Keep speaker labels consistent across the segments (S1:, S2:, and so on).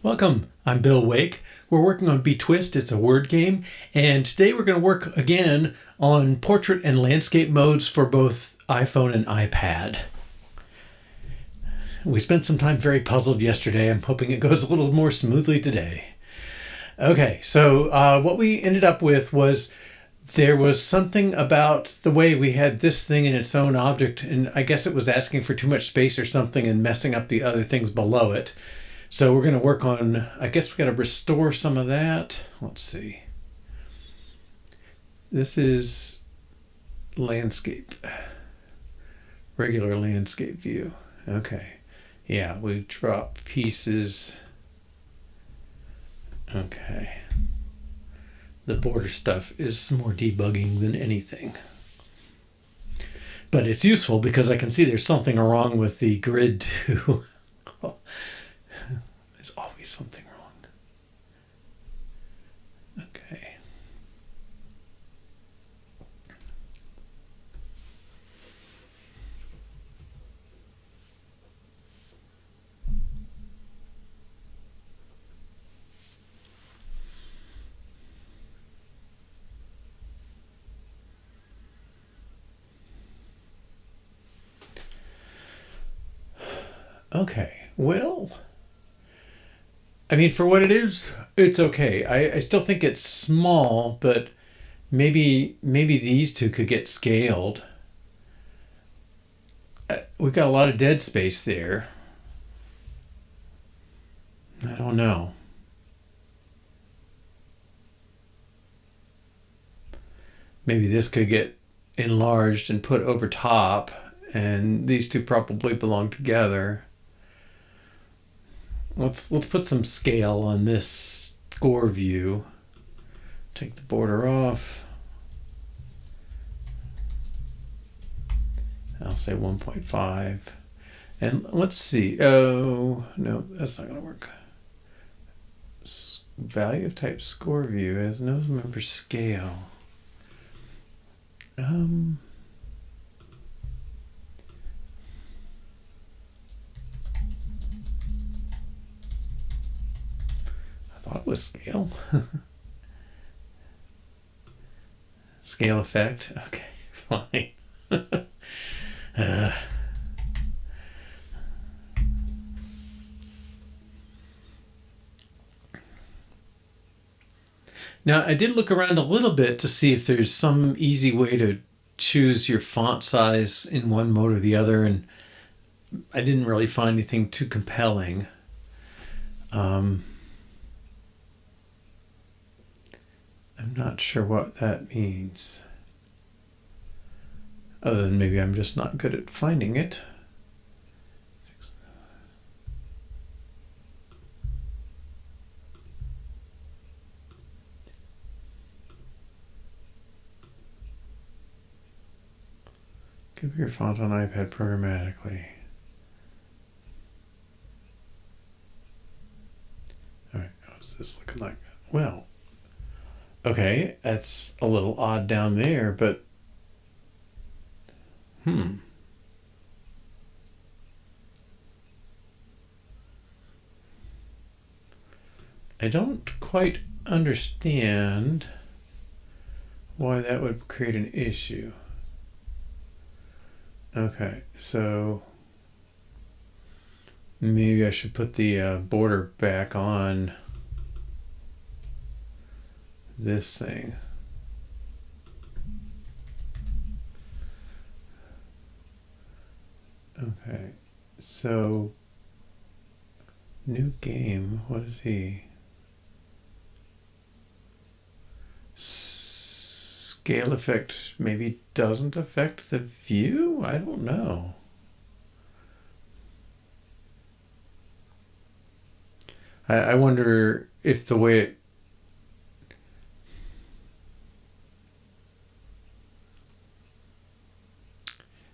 S1: Welcome, I'm Bill Wake. We're working on Betwist, it's a word game, and today we're going to work again on portrait and landscape modes for both iPhone and iPad. We spent some time very puzzled yesterday. I'm hoping it goes a little more smoothly today. Okay, so what we ended up with was there was something about the way we had this thing in its own object, and I guess it was asking for too much space or something and messing up the other things below it. So we're going to work on, I guess we got to restore some of that. Let's see. This is landscape, regular landscape view. Okay. Yeah, we drop pieces. Okay. The border stuff is more debugging than anything. But it's useful because I can see there's something wrong with the grid too. There's always something wrong. Okay. Okay, well, I mean, for what it is, it's okay. I still think it's small, but maybe these two could get scaled. We've got a lot of dead space there. I don't know. Maybe this could get enlarged and put over top, and these two probably belong together. Let's put some scale on this score view. Take the border off. I'll say 1.5. And let's see. Oh, no, that's not going to work. Value of type score view has no member scale. I thought it was scale. Scale effect. Okay, fine. Now, I did look around a little bit to see if there's some easy way to choose your font size in one mode or the other, and I didn't really find anything too compelling. I'm not sure what that means. Other than maybe I'm just not good at finding it. Give your font on iPad programmatically. All right, how's this looking like? Well, okay, that's a little odd down there, but I don't quite understand why that would create an issue. Okay, so maybe I should put the border back on this thing. Okay, so new game, what is he? Scale effect maybe doesn't affect the view? I don't know. I wonder if the way it...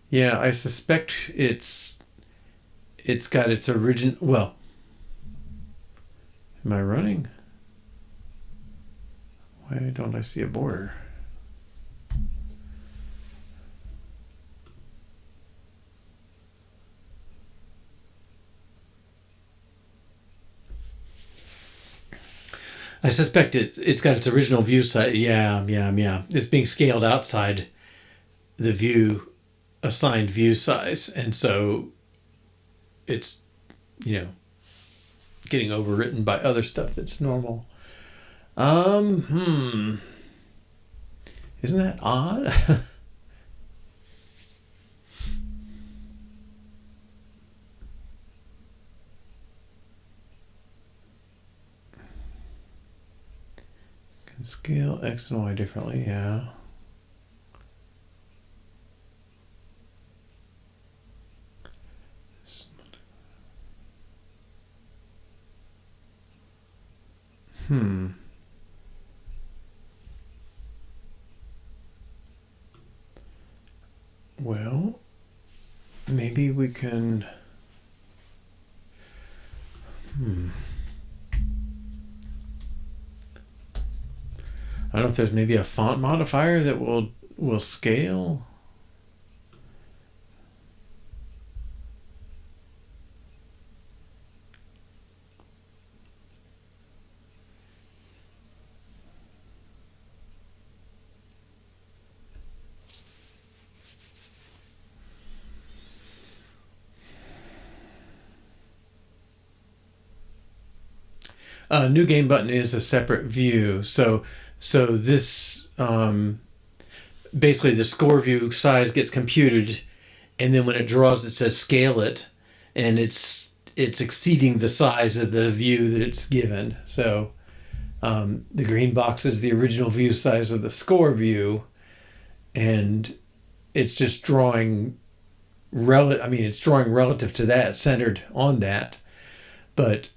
S1: Yeah, I suspect it's got its original... Well, am I running? Why don't I see a border? I suspect it's got its original view size. Yeah, yeah, yeah. It's being scaled outside the view assigned view size, and so it's, you know, getting overwritten by other stuff that's normal. Isn't that odd? Can scale X and Y differently, yeah. Well, maybe we can. I don't know if there's maybe a font modifier that will scale. New game button is a separate view. So this basically the score view size gets computed, and then when it draws, it says scale it, and it's exceeding the size of the view that it's given. So the green box is the original view size of the score view, and it's just drawing it's drawing relative to that, centered on that, but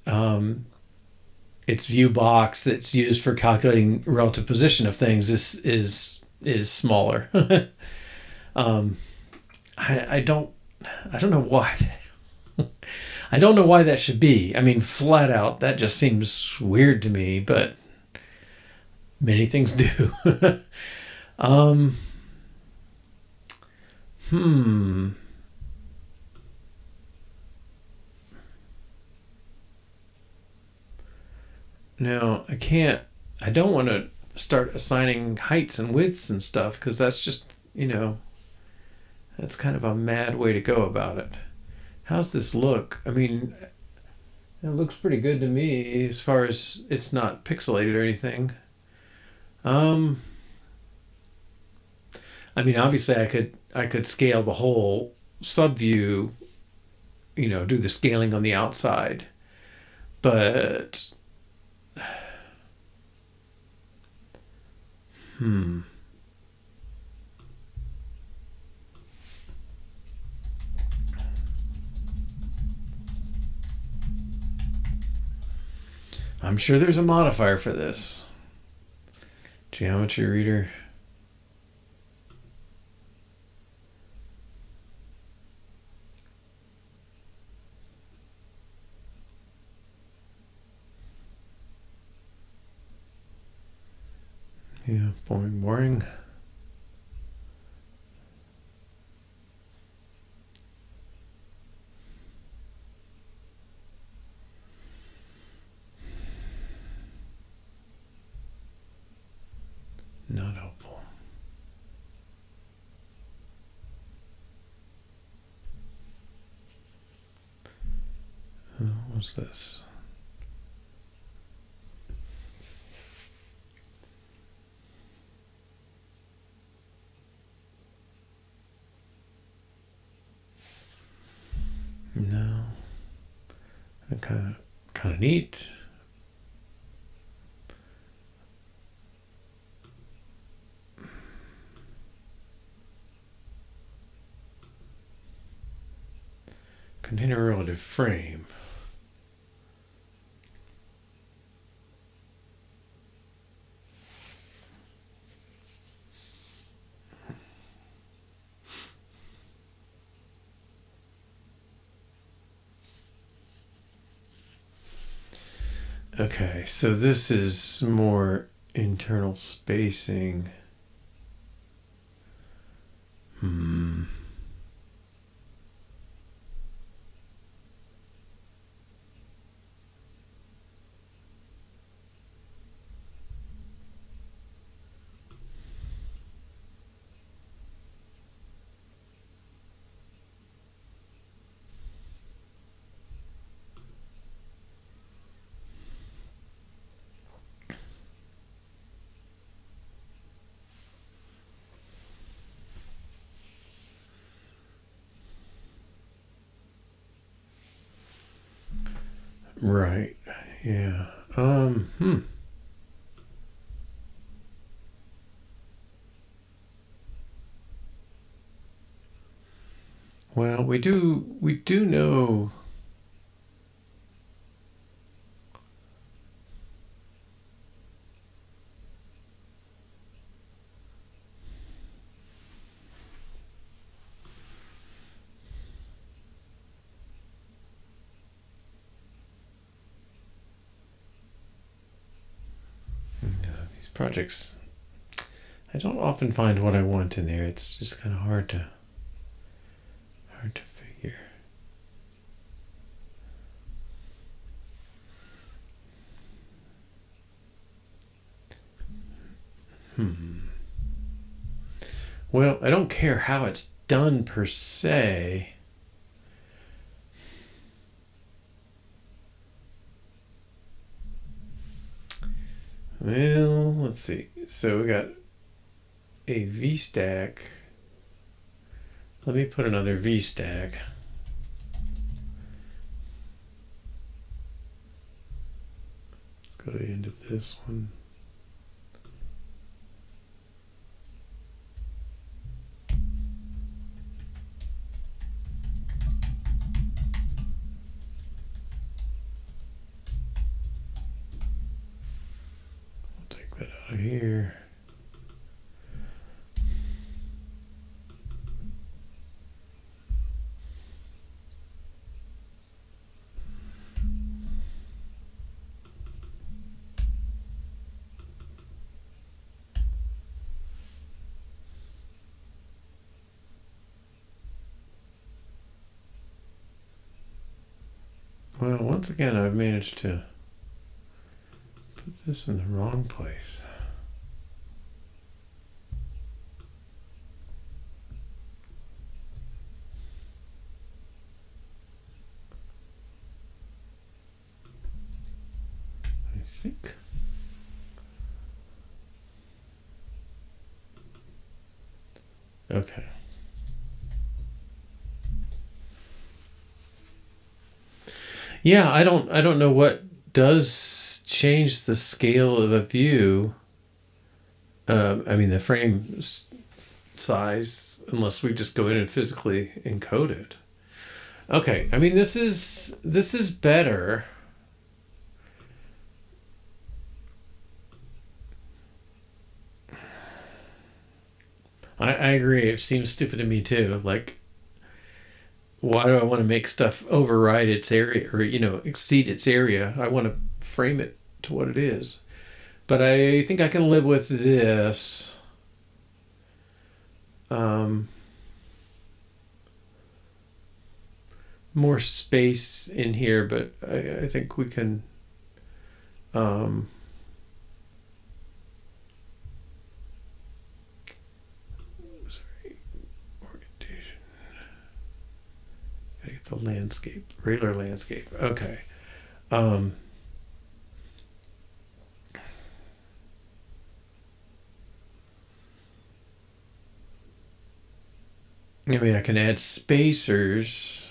S1: its view box that's used for calculating relative position of things is smaller. I don't know why. I don't know why that should be. I mean, flat out, that just seems weird to me, but many things do. Now, I don't want to start assigning heights and widths and stuff, because that's just, that's kind of a mad way to go about it. How's this look? I mean, it looks pretty good to me as far as it's not pixelated or anything. I mean, obviously I could scale the whole subview, do the scaling on the outside, but I'm sure there's a modifier for this. Geometry reader. Yeah, boring. Not helpful. What's this? No. Kind of neat. Container relative frame. Okay, so this is more internal spacing. Right. Yeah. Well, we do know. These projects, I don't often find what I want in there. It's just kind of hard to figure. Well, I don't care how it's done per se. Well, let's see. So we got a V stack. Let me put another V stack. Let's go to the end of this one. I'll take that out of here. Well, once again, I've managed to put this in the wrong place. I think. Okay. Yeah, I don't know what does change the scale of a view. I mean the frame size, unless we just go in and physically encode it. Okay, I mean this is better. I agree. It seems stupid to me too. Like, why do I want to make stuff override its area or exceed its area? I want to frame it to what it is. But I think I can live with this. Um, More space in here, but I think we can. Um, Sorry, orientation. Gotta get the landscape, regular landscape. Okay. Um, I mean, I can add spacers.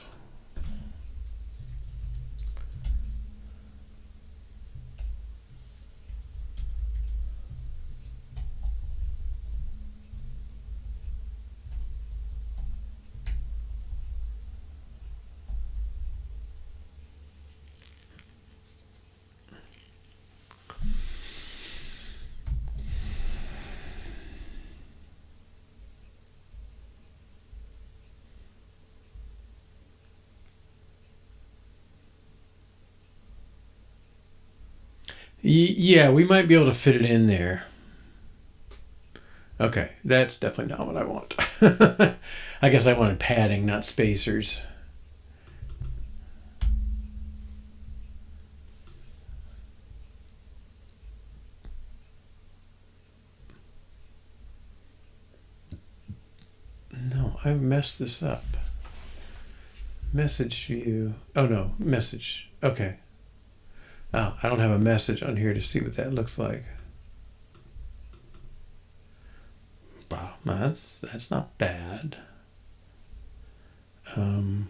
S1: Yeah, we might be able to fit it in there. Okay, that's definitely not what I want. I guess I wanted padding, not spacers. No, I messed this up. Message view. Oh no, message. Okay. Oh, I don't have a message on here to see what that looks like. Wow, that's not bad. Um,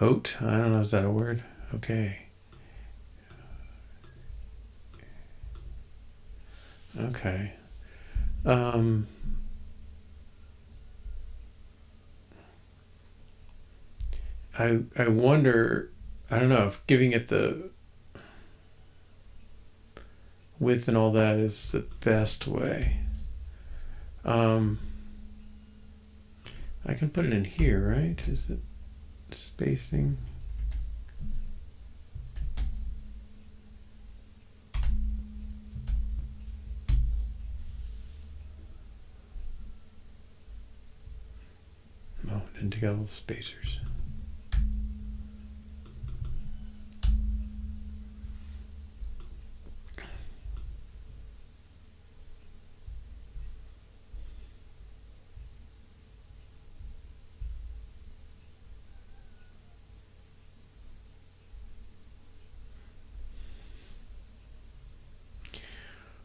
S1: Hote? I don't know, is that a word? Okay. Okay. Um, I wonder, I don't know if giving it the width and all that is the best way. I can put it in here, right? Is it spacing? Oh, didn't take out all the spacers.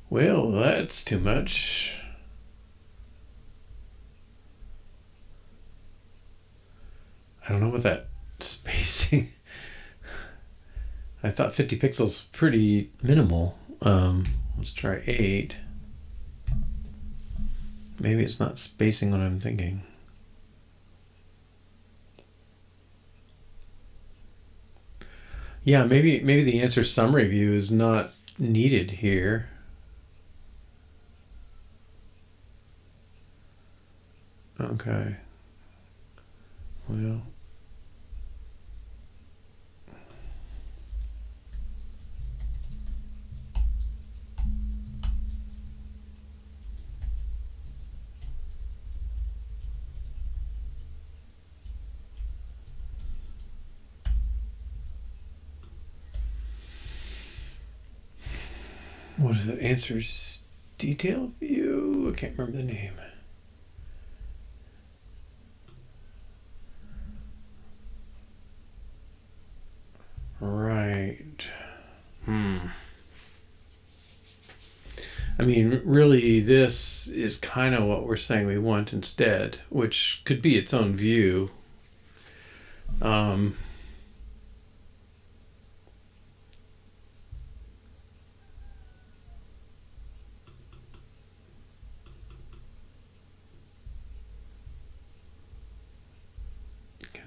S1: Well, that's too much. I don't know what that spacing. I thought 50 pixels pretty minimal. Let's try 8. Maybe it's not spacing what I'm thinking. Yeah, maybe the answer summary view is not needed here. Okay. Well. What is it? Answers detail view? I can't remember the name. Right. I mean, really, this is kind of what we're saying we want instead, which could be its own view. Can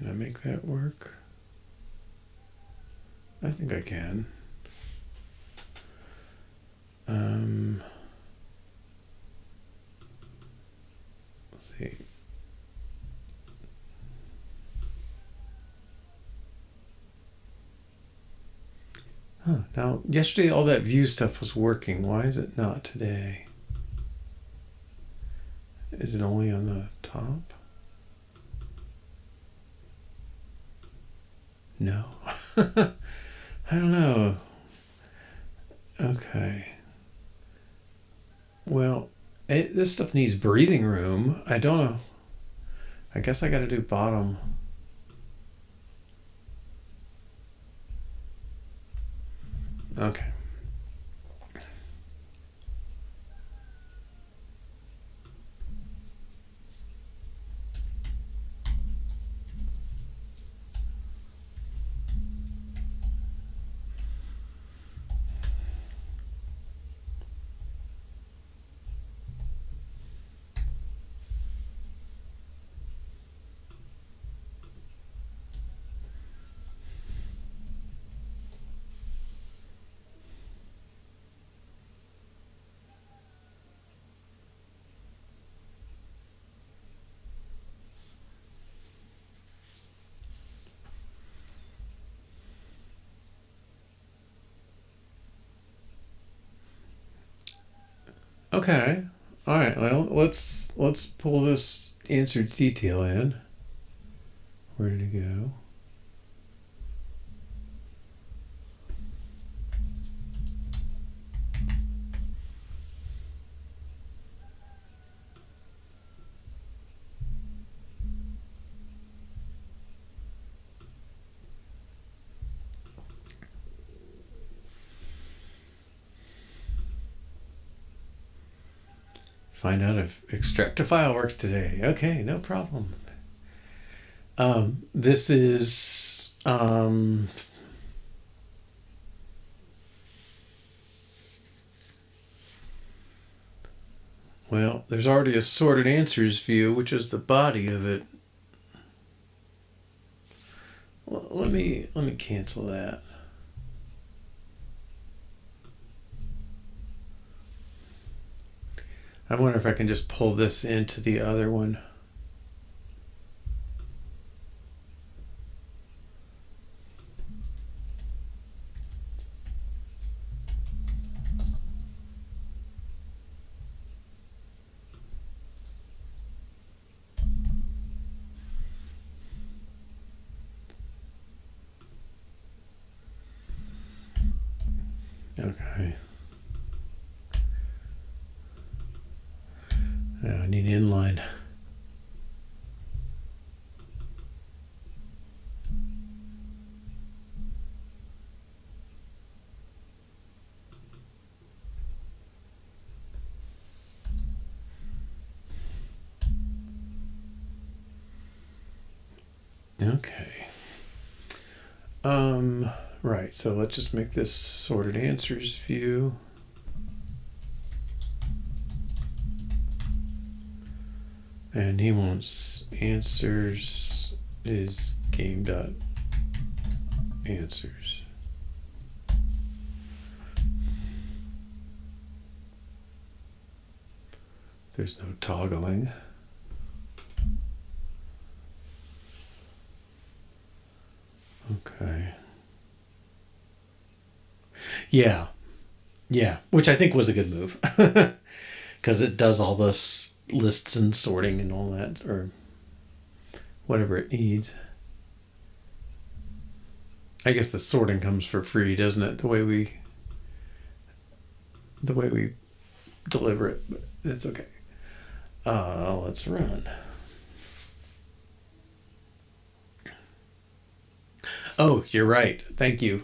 S1: I make that work? I think I can. Let's see. Huh. Now, yesterday all that view stuff was working. Why is it not today? Is it only on the top? No. I don't know. Okay. Well, this stuff needs breathing room. I don't know. I guess I got to do bottom. Okay. Okay. All right. Well, let's pull this answer detail in. Where did it go? Find out if extract to file works today. Okay, no problem. This is Um, well, there's already a sorted answers view, which is the body of it. Well, let me cancel that. I wonder if I can just pull this into the other one. Okay. I need inline. Okay. Right, so let's just make this sorted answers view. And he wants answers is game dot answers. There's no toggling. Okay. Yeah. Yeah. Which I think was a good move. Because it does all this lists and sorting and all that, or whatever it needs. I guess the sorting comes for free, doesn't it? The way we deliver it, but that's okay. Let's run. Oh, you're right. Thank you.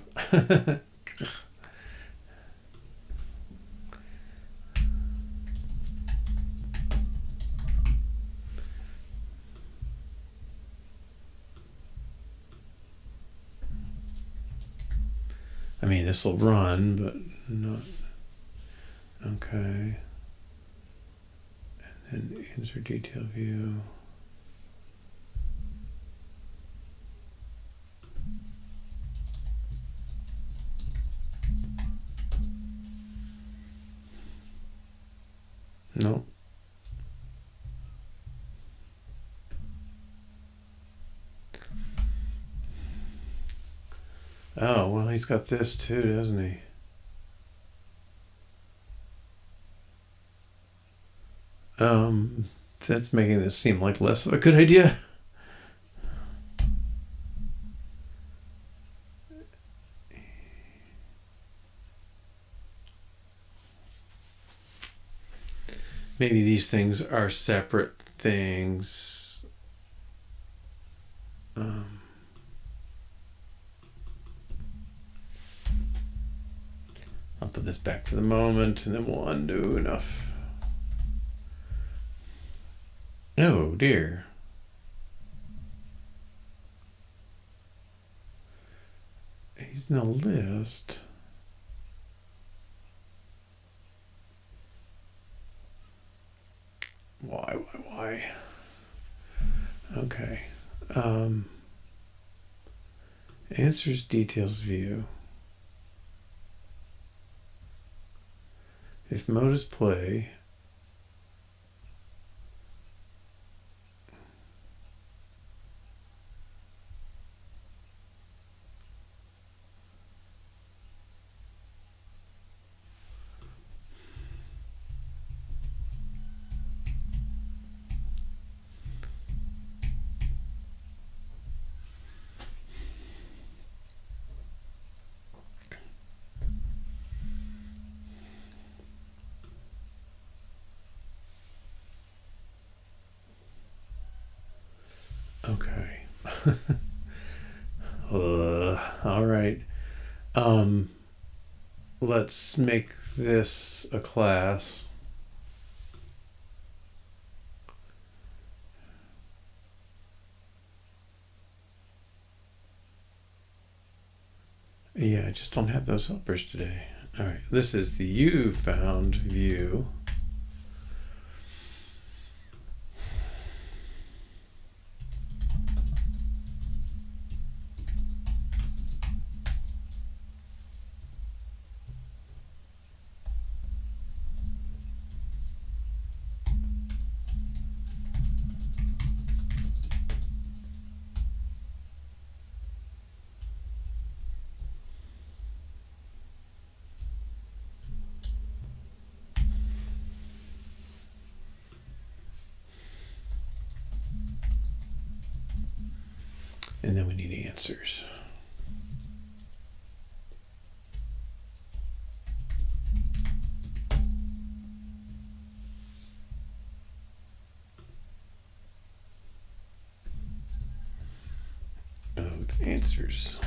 S1: I mean, this will run, but not. Okay. And then insert detail view. Nope. Oh, well, he's got this too, doesn't he? That's making this seem like less of a good idea. Maybe these things are separate things. I'll put this back for the moment, and then we'll undo enough. Oh dear. He's in a list. Why? Okay. Answers details view. If mode is play, okay. All right. Let's make this a class. Yeah, I just don't have those helpers today. All right, this is the you found view. And then we need answers. Answers.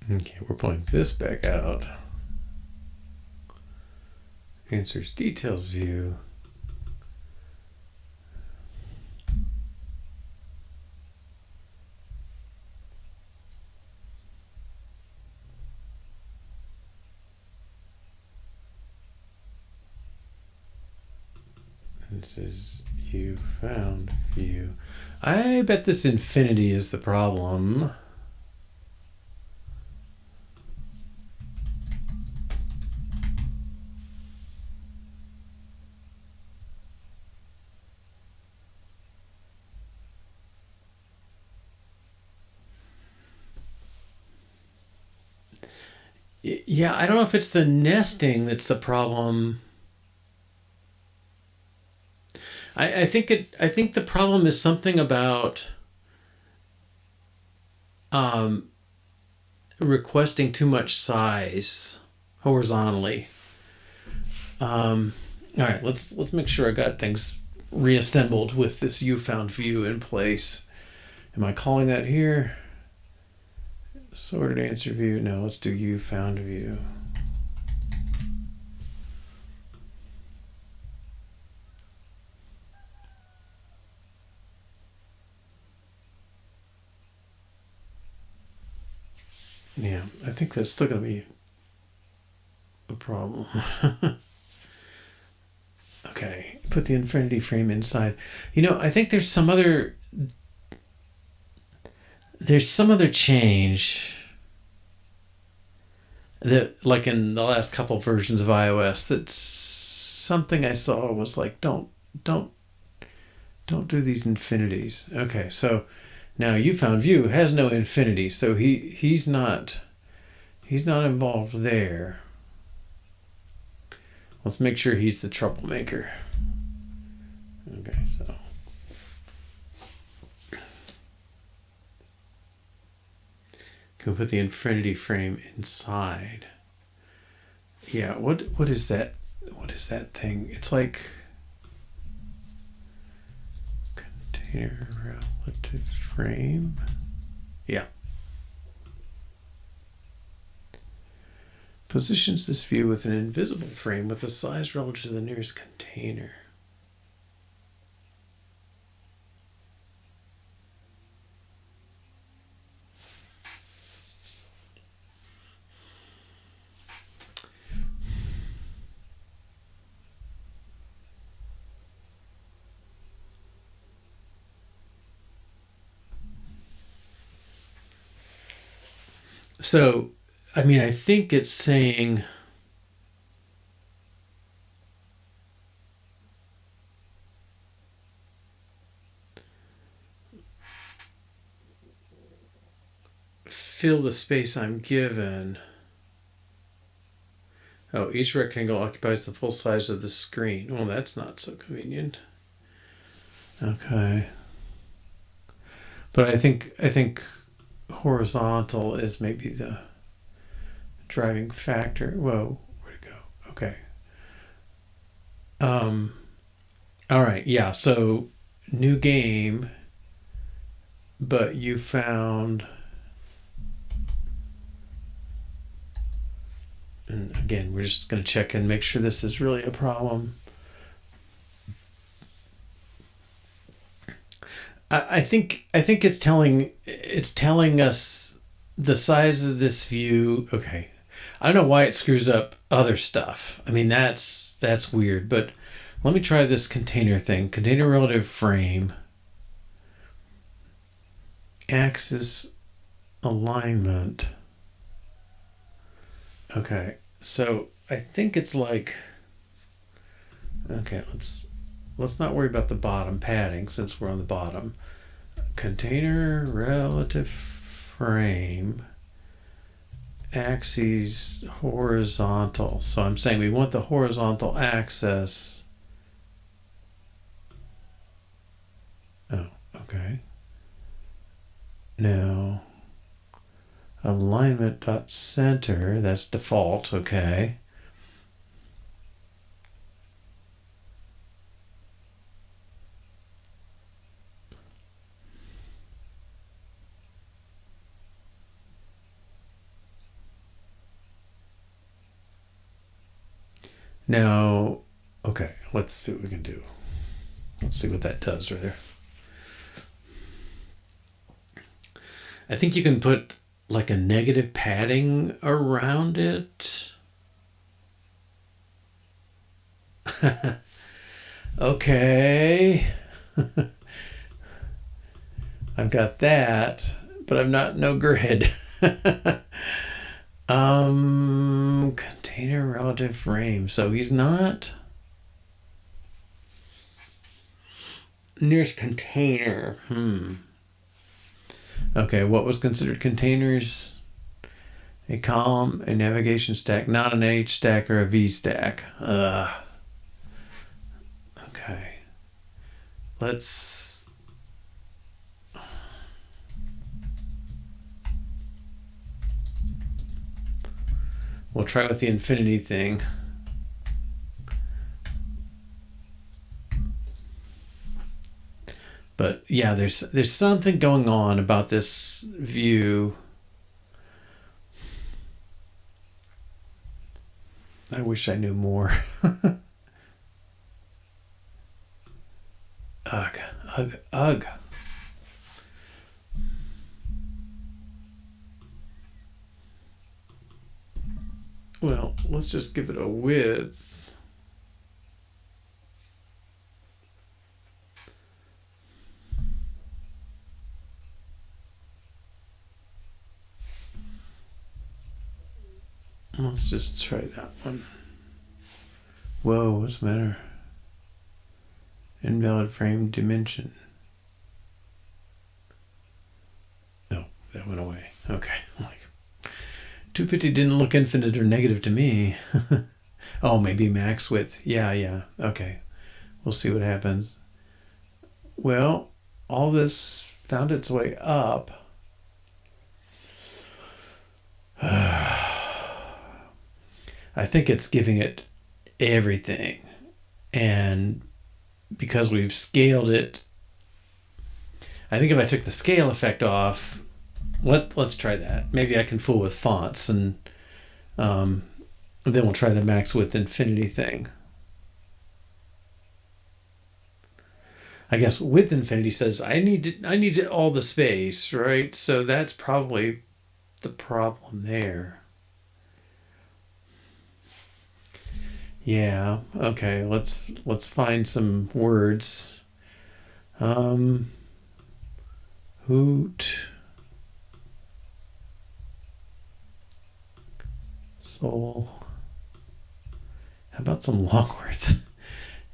S1: Okay, we're pulling this back out. Answers details view. This is you found view. I bet this infinity is the problem. Yeah, I don't know if it's the nesting that's the problem. I think the problem is something about requesting too much size horizontally. All right, let's make sure I got things reassembled with this you found view in place. Am I calling that here? Sorted answer view. No, let's do you found view. Yeah, I think that's still going to be a problem. Okay, put the infinity frame inside. I think there's some other change that, like in the last couple versions of iOS, that's something I saw was like, don't do these infinities. Okay, so now you found view has no infinity, so he's not involved there. Let's make sure he's the troublemaker. Okay, so can we put the infinity frame inside? Yeah, what is that? What is that thing? It's like container relative frame. Yeah. Positions this view with an invisible frame with a size relative to the nearest container. So, I think it's saying fill the space I'm given. Oh, each rectangle occupies the full size of the screen. Well, that's not so convenient. Okay. But I think horizontal is maybe the driving factor. Whoa, where'd it go? Okay. All right, yeah, so new game, but you found, and again, we're just going to check and make sure this is really a problem. I think it's telling us the size of this view. Okay, I don't know why it screws up other stuff. I mean, that's weird. But let me try this container thing. Container relative frame, axis alignment. Okay, so I think it's like, okay, let's not worry about the bottom padding since we're on the bottom. Container relative frame, axes horizontal. So I'm saying we want the horizontal axis. Oh, okay. Now alignment dot center, that's default. Okay. Now, okay, let's see what we can do. Let's see what that does right there. I think you can put like a negative padding around it. Okay. I've got that, but I'm not no grid. Container relative frame. So he's not nearest container. Okay, what was considered containers? A column, a navigation stack, not an H stack or a V stack. Okay. We'll try with the infinity thing. But yeah, there's something going on about this view. I wish I knew more. Ugh, ugh, ugh. Well, let's just give it a width. Let's just try that one. Whoa, what's the matter? Invalid frame dimension. No, that went away. Okay. Like 250 didn't look infinite or negative to me. Oh, maybe max width. Yeah. Okay. We'll see what happens. Well, all this found its way up. I think it's giving it everything. And because we've scaled it, I think if I took the scale effect off, let's try that. Maybe I can fool with fonts, and then we'll try the max width infinity thing. I guess width infinity says I need all the space, right? So that's probably the problem there. Yeah. Okay. Let's find some words. Hoot. Soul. How about some long words?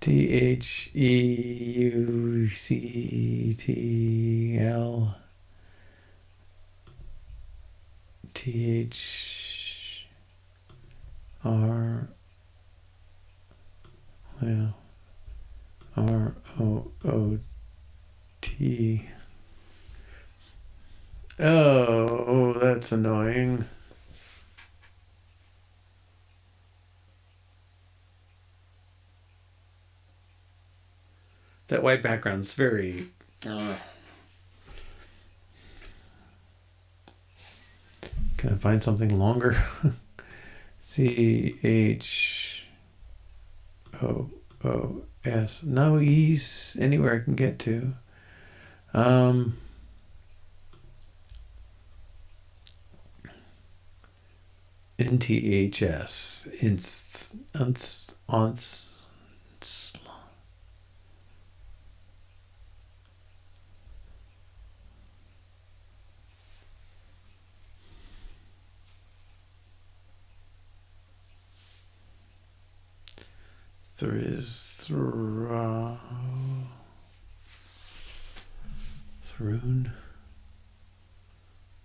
S1: THEUCTL. THR. Well, ROOT. Oh, that's annoying. That white background's very... Can I find something longer? CHOOS. No E's anywhere I can get to. Um, NTHS. Throon.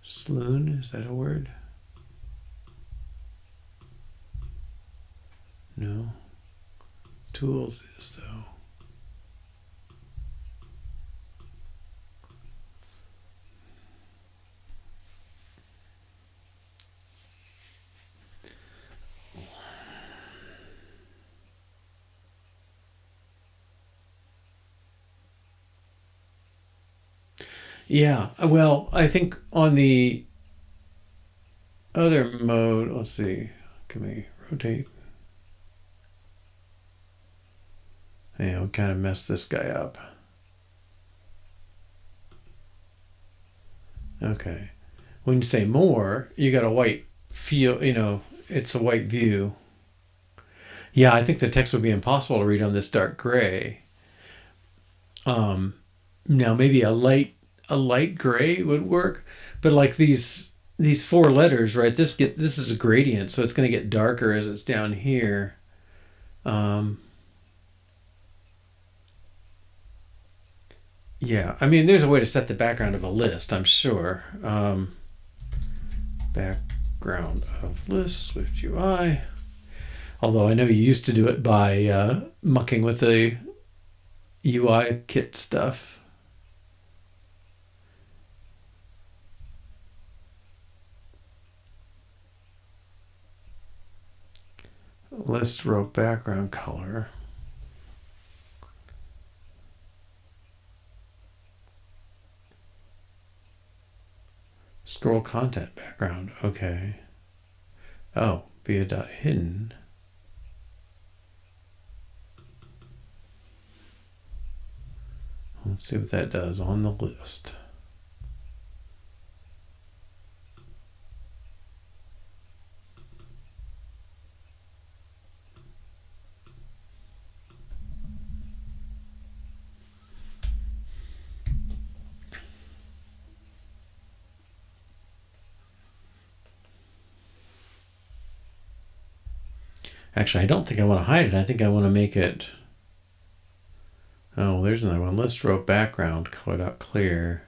S1: Sloon, is that a word? No. Tools is, though. Yeah, well, I think on the other mode, let's see, can we rotate? Yeah, we kind of messed this guy up. Okay. When you say more, you got a white feel, it's a white view. Yeah, I think the text would be impossible to read on this dark gray. Now maybe a light gray would work, but like these four letters, right? This is a gradient, so it's going to get darker as it's down here. Yeah, I mean, there's a way to set the background of a list, I'm sure. Background of list, Swift UI. Although I know you used to do it by mucking with the UI kit stuff. List row background color. Scroll content background. Okay. Oh, be a dot hidden. Let's see what that does on the list. Actually, I don't think I want to hide it. I think I want to make it. Oh, there's another one. List row background color.clear.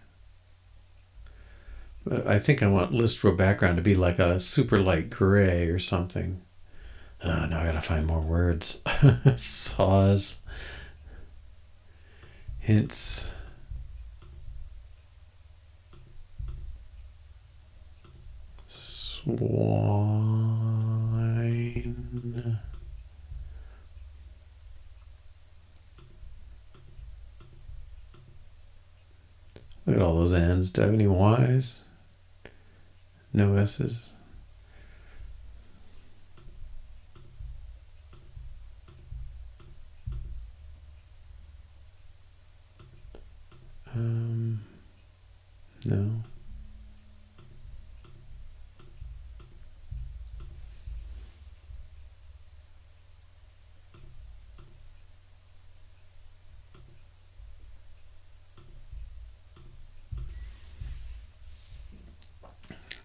S1: But I think I want list row background to be like a super light gray or something. Now I gotta find more words. Saws. Hints. Swine. Look at all those N's. Do I have any Y's? No S's. No.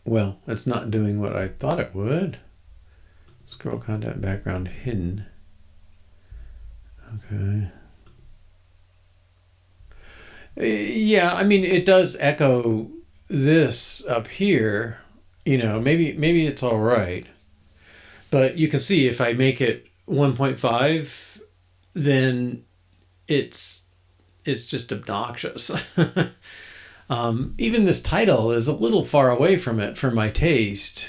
S1: Well, it's not doing what I thought it would. Scroll content background hidden. Okay. Yeah, I mean, it does echo this up here. Maybe it's all right. But you can see if I make it 1.5, then it's just obnoxious. Even this title is a little far away from it for my taste.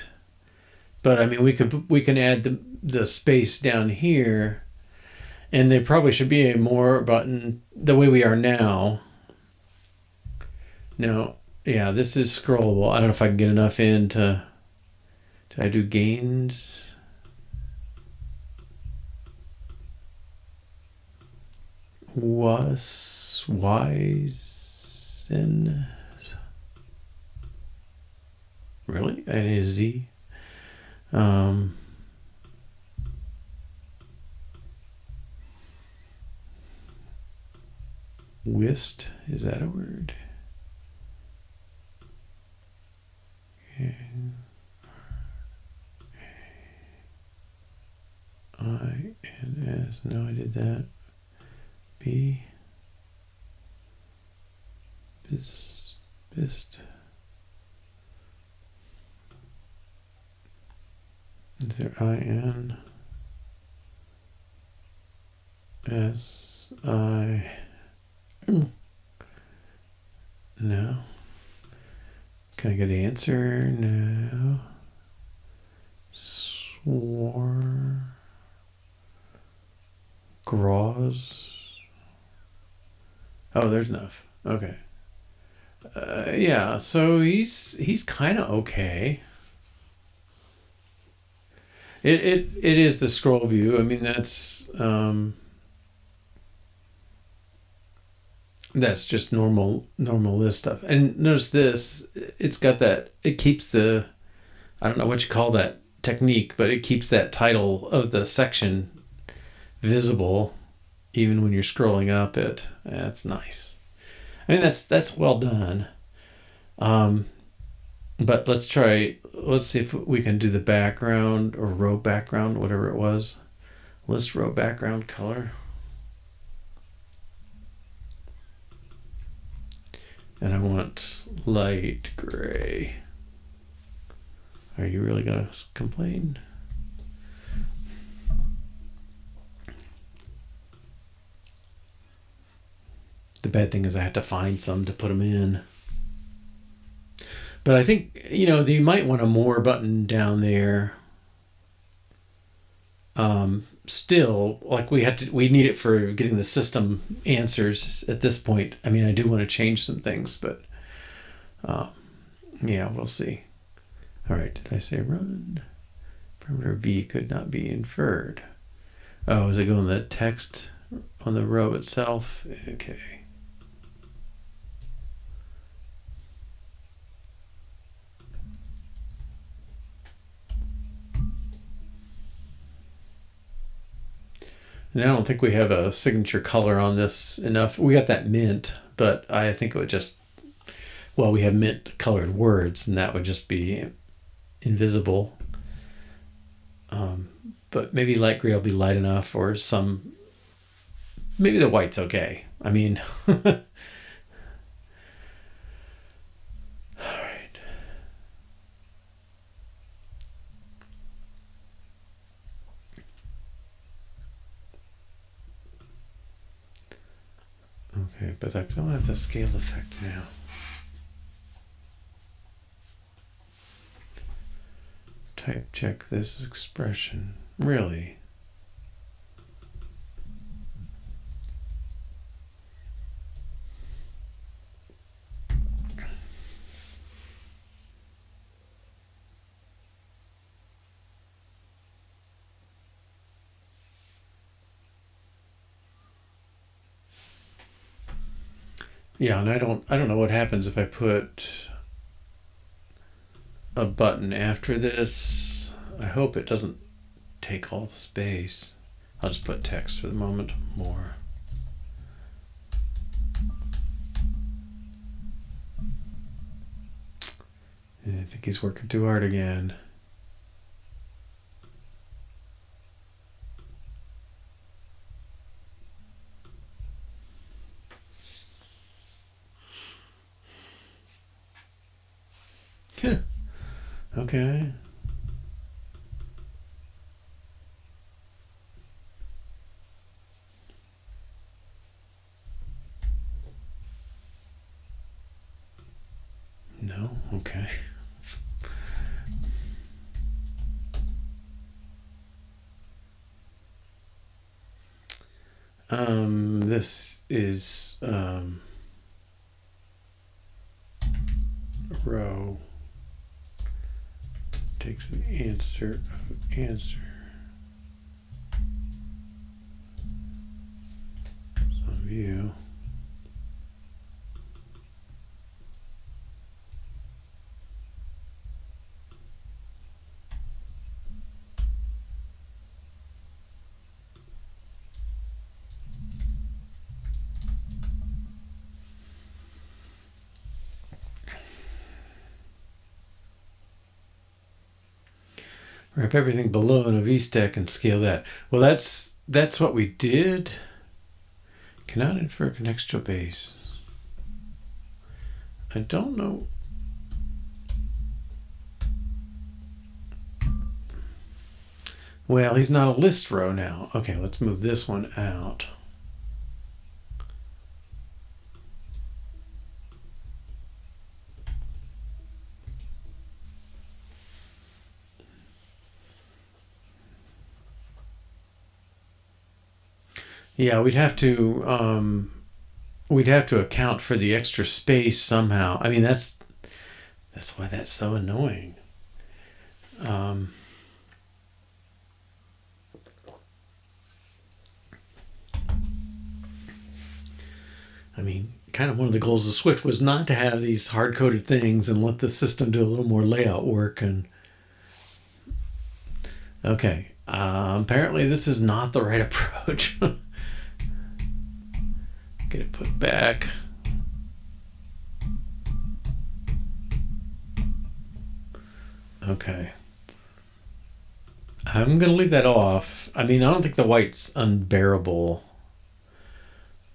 S1: But I mean, we can add the space down here, and there probably should be a more button the way we are now. Now, yeah, this is scrollable. I don't know if I can get enough in to. Did I do gains? Was wise. Sin. Really? I need a Z. Wist, is that a word? I-N-S, no, I did that. B. Bist. Is there I-N-S-I? No. Can I get an answer? No. Swore. Groz. Oh, there's enough. Okay. Yeah, so he's kind of okay. It is the scroll view. I mean, that's just normal list stuff. And notice this, it's got that, it keeps the, I don't know what you call that technique, but it keeps that title of the section visible even when you're scrolling up it. That's nice. I mean, that's well done. But let's see if we can do the background or row background, whatever it was. List row background color. And I want light gray. Are you really gonna complain? The bad thing is I have to find some to put them in. But I think, you might want a more button down there. Still, like we need it for getting the system answers at this point. I mean, I do want to change some things, but yeah, we'll see. All right, did I say run? Parameter V could not be inferred. Oh, is it going the text on the row itself? Okay. And I don't think we have a signature color on this enough. We got that mint, but I think it would just, well, we have mint colored words, and that would just be invisible. But maybe light gray will be light enough, or maybe the white's okay. I mean, all right. Okay, but I don't have the scale effect now. Type check this expression. Really? Yeah, and I don't know what happens if I put a button after this. I hope it doesn't take all the space. I'll just put text for the moment more. I think he's working too hard again. Okay. No? Okay. This is row takes an answer of answer. Some view. Wrap everything below in a V-stack and scale that. Well, that's what we did. Cannot infer contextual base. I don't know. Well, he's not a list row now. Okay, let's move this one out. Yeah, we'd have to account for the extra space somehow. I mean, that's why that's so annoying. I mean, kind of one of the goals of Swift was not to have these hard-coded things and let the system do a little more layout work. And okay, apparently this is not the right approach. Get it put back. Okay. I'm going to leave that off. I mean, I don't think the white's unbearable.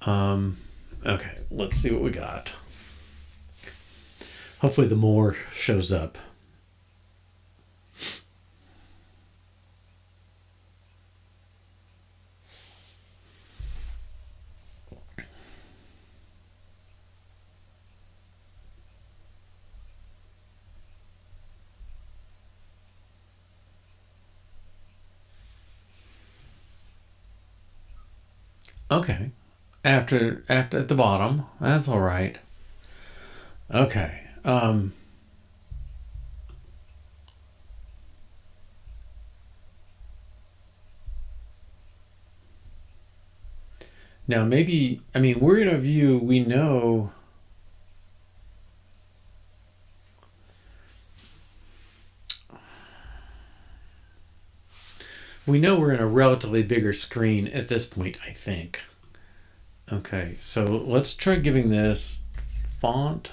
S1: Okay, let's see what we got. Hopefully the more shows up. Okay. After at the bottom. That's all right. Okay. Now maybe, I mean, we're in a view, we know we're in a relatively bigger screen at this point, I think. Okay, so let's try giving this font.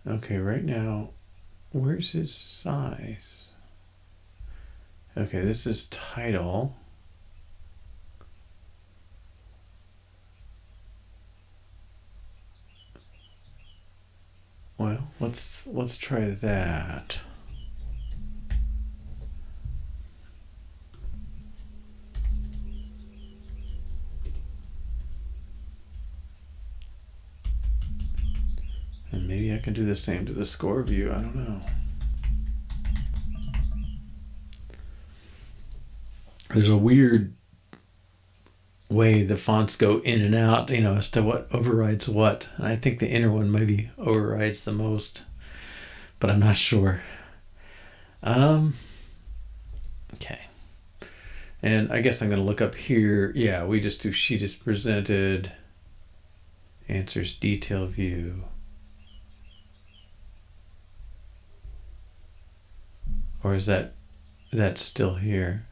S1: Okay, right now, where's his size? Okay, this is title. Well, let's try that. And maybe I can do the same to the score view. I don't know. There's a weird way the fonts go in and out, as to what overrides what. And I think the inner one maybe overrides the most, but I'm not sure. Okay. And I guess I'm going to look up here. Yeah, we just do sheet is presented, answers detail view. Or is that's still here?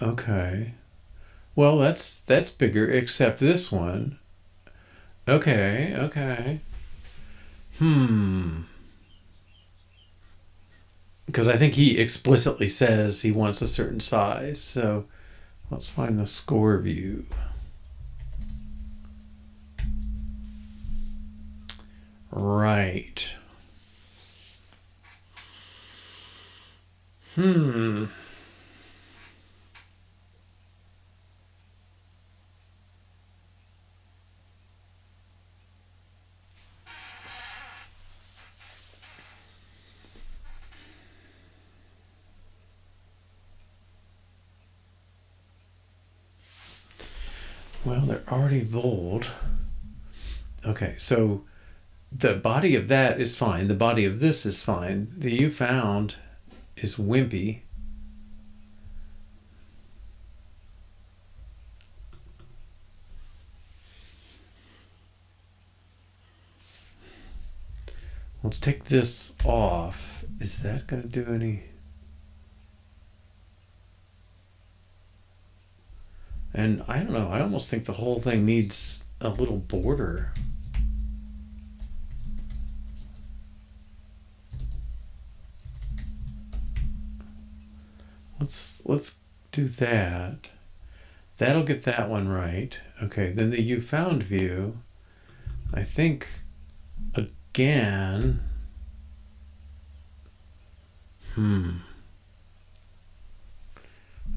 S1: Okay. Well, that's bigger, except this one. Okay. Because I think he explicitly says he wants a certain size. So let's find the score view. Right. Well, they're already bold. Okay, so the body of that is fine. The body of this is fine. The you found is wimpy. Let's take this off. Is that going to do any? And I don't know, I almost think the whole thing needs a little border. Let's do that. That'll get that one right. Okay, then the you found view, I think again.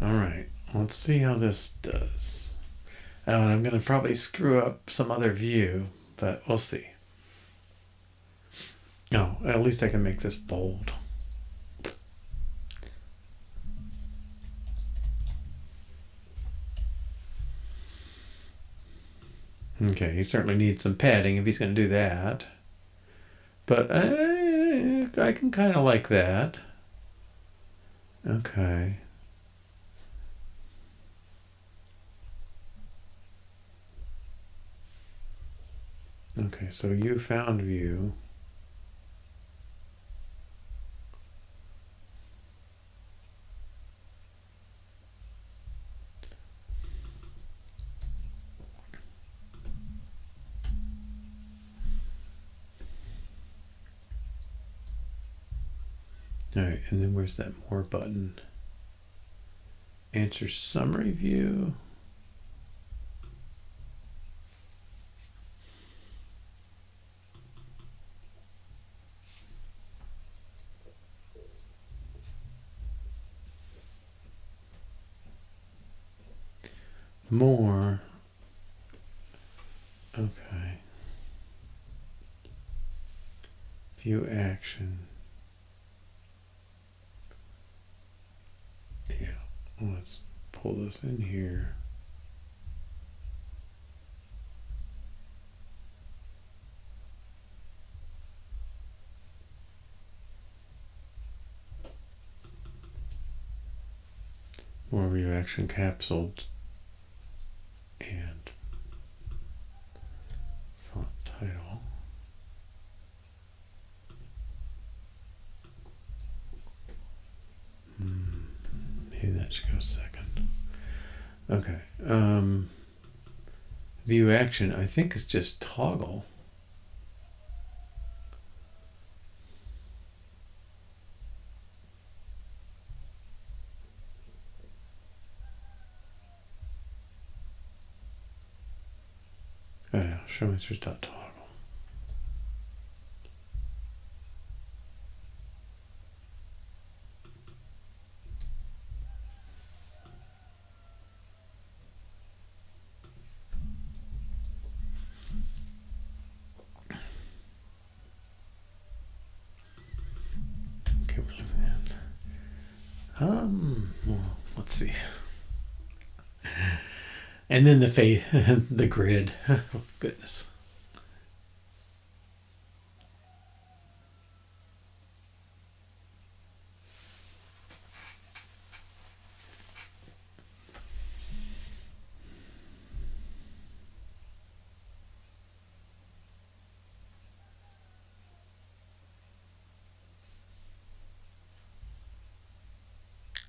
S1: All right, let's see how this does. Oh, and I'm going to probably screw up some other view, but we'll see. Oh, at least I can make this bold. Okay, he certainly needs some padding if he's going to do that. But I can kind of like that. Okay. Okay, so you found view. All right, and then where's that more button? Answer summary view. More. Okay. View action. Yeah, let's pull this in here. More view action capsuled and font title. Maybe that should go second. Okay. View action, I think, is just toggle. Oh yeah, show answers.toggle. Okay, we're looking at. Well, let's see. And then the grid. Oh, goodness.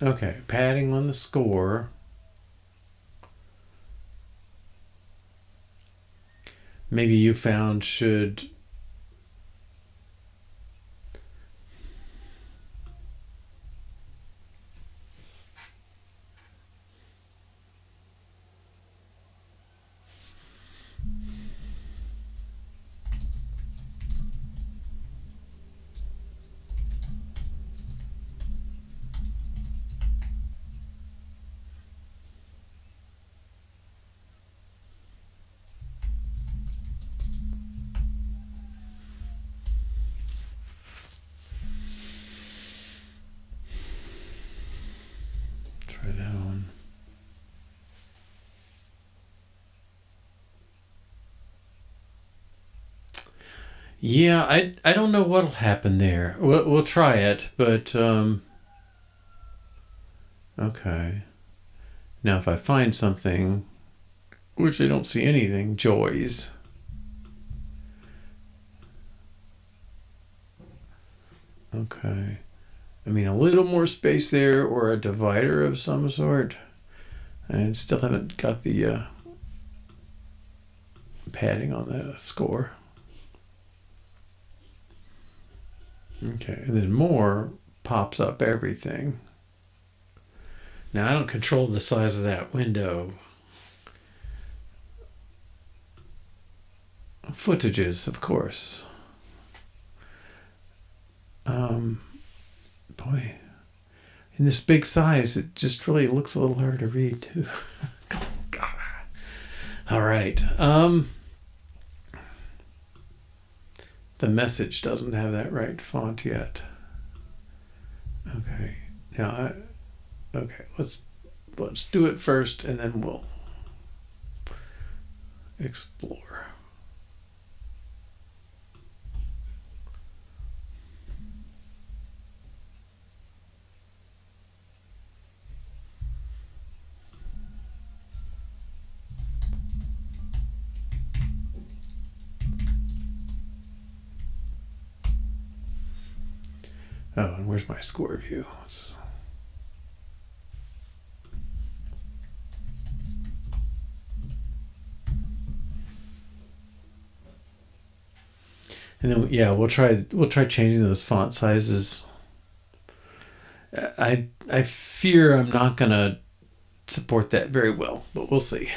S1: Okay, padding on the score. Maybe you found should. Try that on. Yeah, I don't know what'll happen there. We'll try it, but okay. Now if I find something, which I don't see anything, joys. Okay. I mean, a little more space there or a divider of some sort. And still haven't got the padding on the score. Okay, and then more pops up everything. Now I don't control the size of that window. Footages, of course. Boy, in this big size, it just really looks a little hard to read too. God. All right. The message doesn't have that right font yet. Okay. Now, okay. Let's do it first, and then we'll explore. Oh, and where's my score view? And then yeah, we'll try changing those font sizes. I fear I'm not gonna support that very well, but we'll see.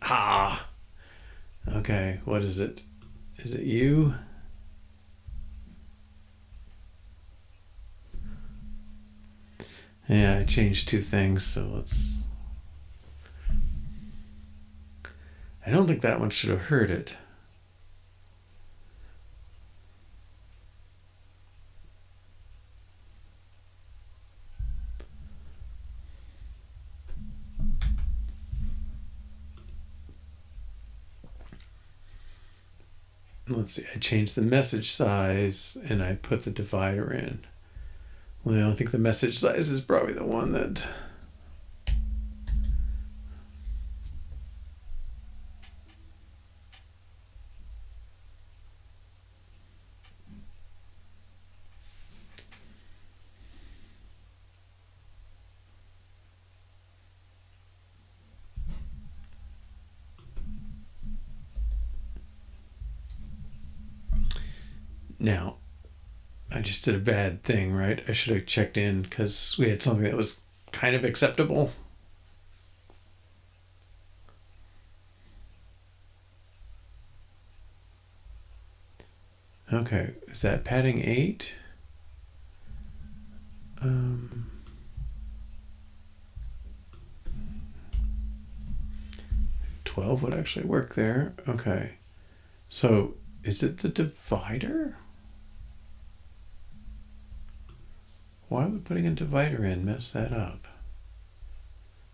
S1: Ah. Okay, what is it? Is it you? Yeah, I changed two things, so let's... I don't think that one should have heard it. Let's see, I changed the message size and I put the divider in. Well, I think the message size is probably the one that... Now, I just did a bad thing, right? I should have checked in because we had something that was kind of acceptable. Okay, is that padding 8? 12 would actually work there. Okay, so is it the divider? Why would putting a divider in mess that up?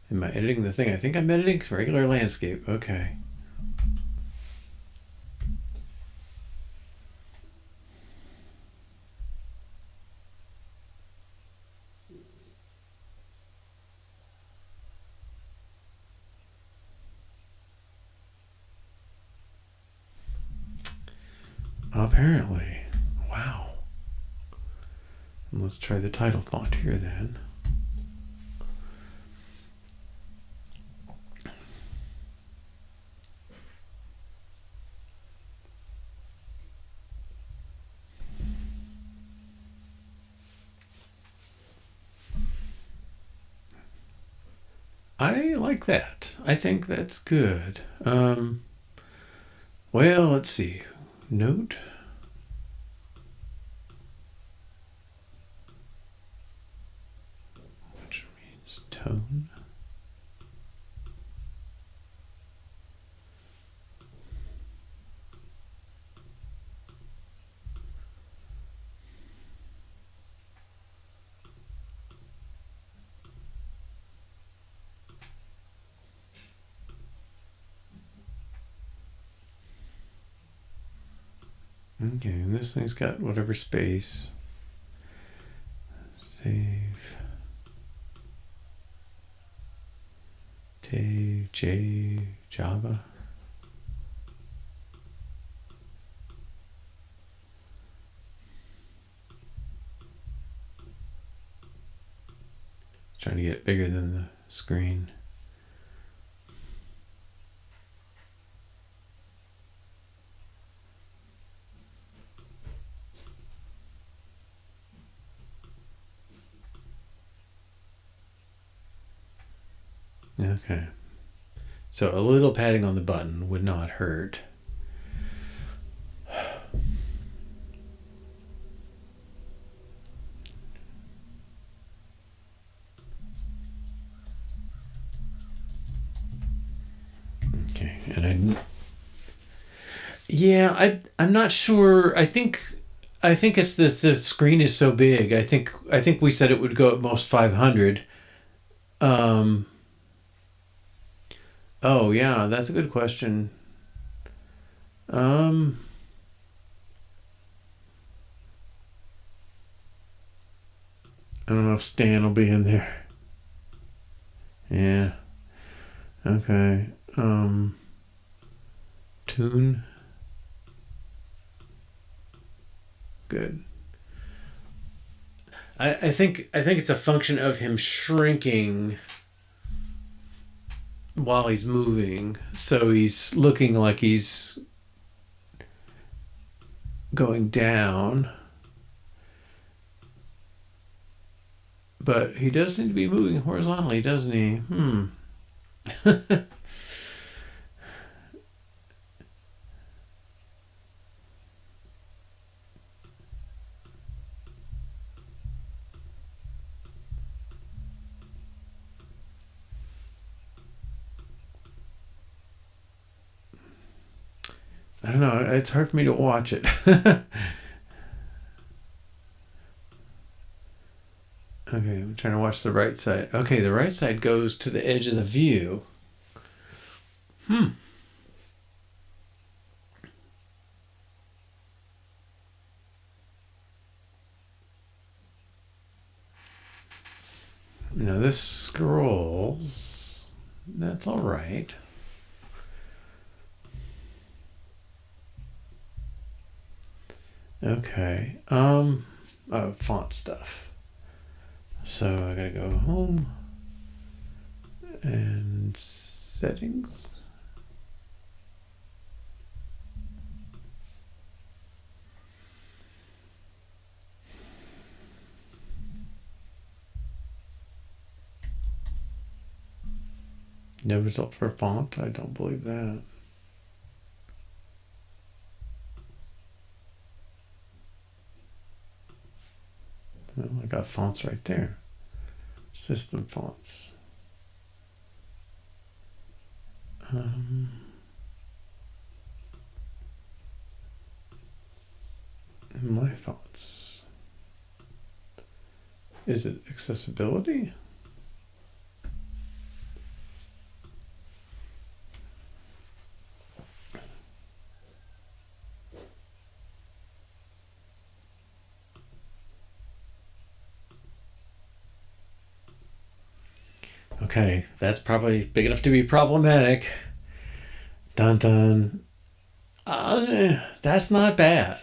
S1: Am I editing the thing? I think I'm editing regular landscape. Okay. Apparently. Wow. And let's try the title font here then. I like that. I think that's good. Well, let's see. Note. Which means tone. Okay, and this thing's got whatever space. Save. J Java. Trying to get bigger than the screen. Okay. So a little patting on the button would not hurt. Okay. I'm not sure. I think it's the screen is so big. I think we said it would go at most 500. Um, oh yeah, that's a good question. Um, I don't know if Stan will be in there. Yeah. Okay. Tune. Good. I think it's a function of him shrinking while he's moving, so he's looking like he's going down, but he does seem to be moving horizontally, doesn't he? I don't know. It's hard for me to watch it. Okay, I'm trying to watch the right side. Okay, the right side goes to the edge of the view. Hmm. Now this scrolls. That's all right. Okay. Oh, font stuff. So I gotta go home and settings. No result for font? I don't believe that. Well, I got fonts right there. System fonts. My fonts. Is it accessibility? Okay, that's probably big enough to be problematic. Dun dun. That's not bad.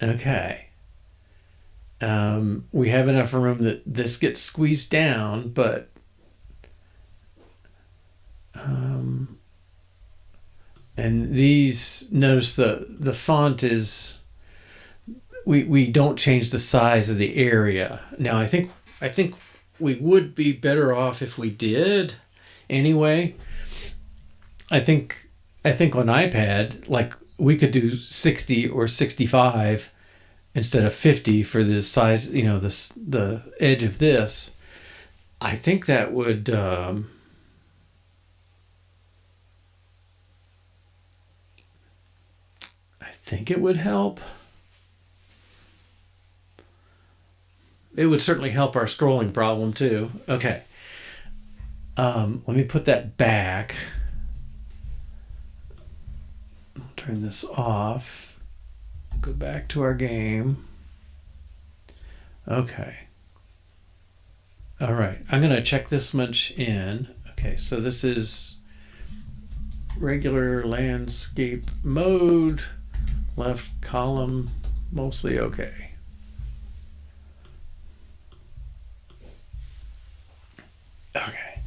S1: Okay. We have enough room that this gets squeezed down, but and these, notice the font is, we don't change the size of the area. Now I think we would be better off if we did anyway. I think on iPad, like, we could do 60 or 65 instead of 50 for the size, the edge of this. I think that would I think it would help. It would certainly help our scrolling problem too. Okay. Let me put that back. I'll turn this off. Go back to our game. Okay. All right. I'm going to check this much in. Okay, so this is regular landscape mode. Left column, mostly okay. Okay.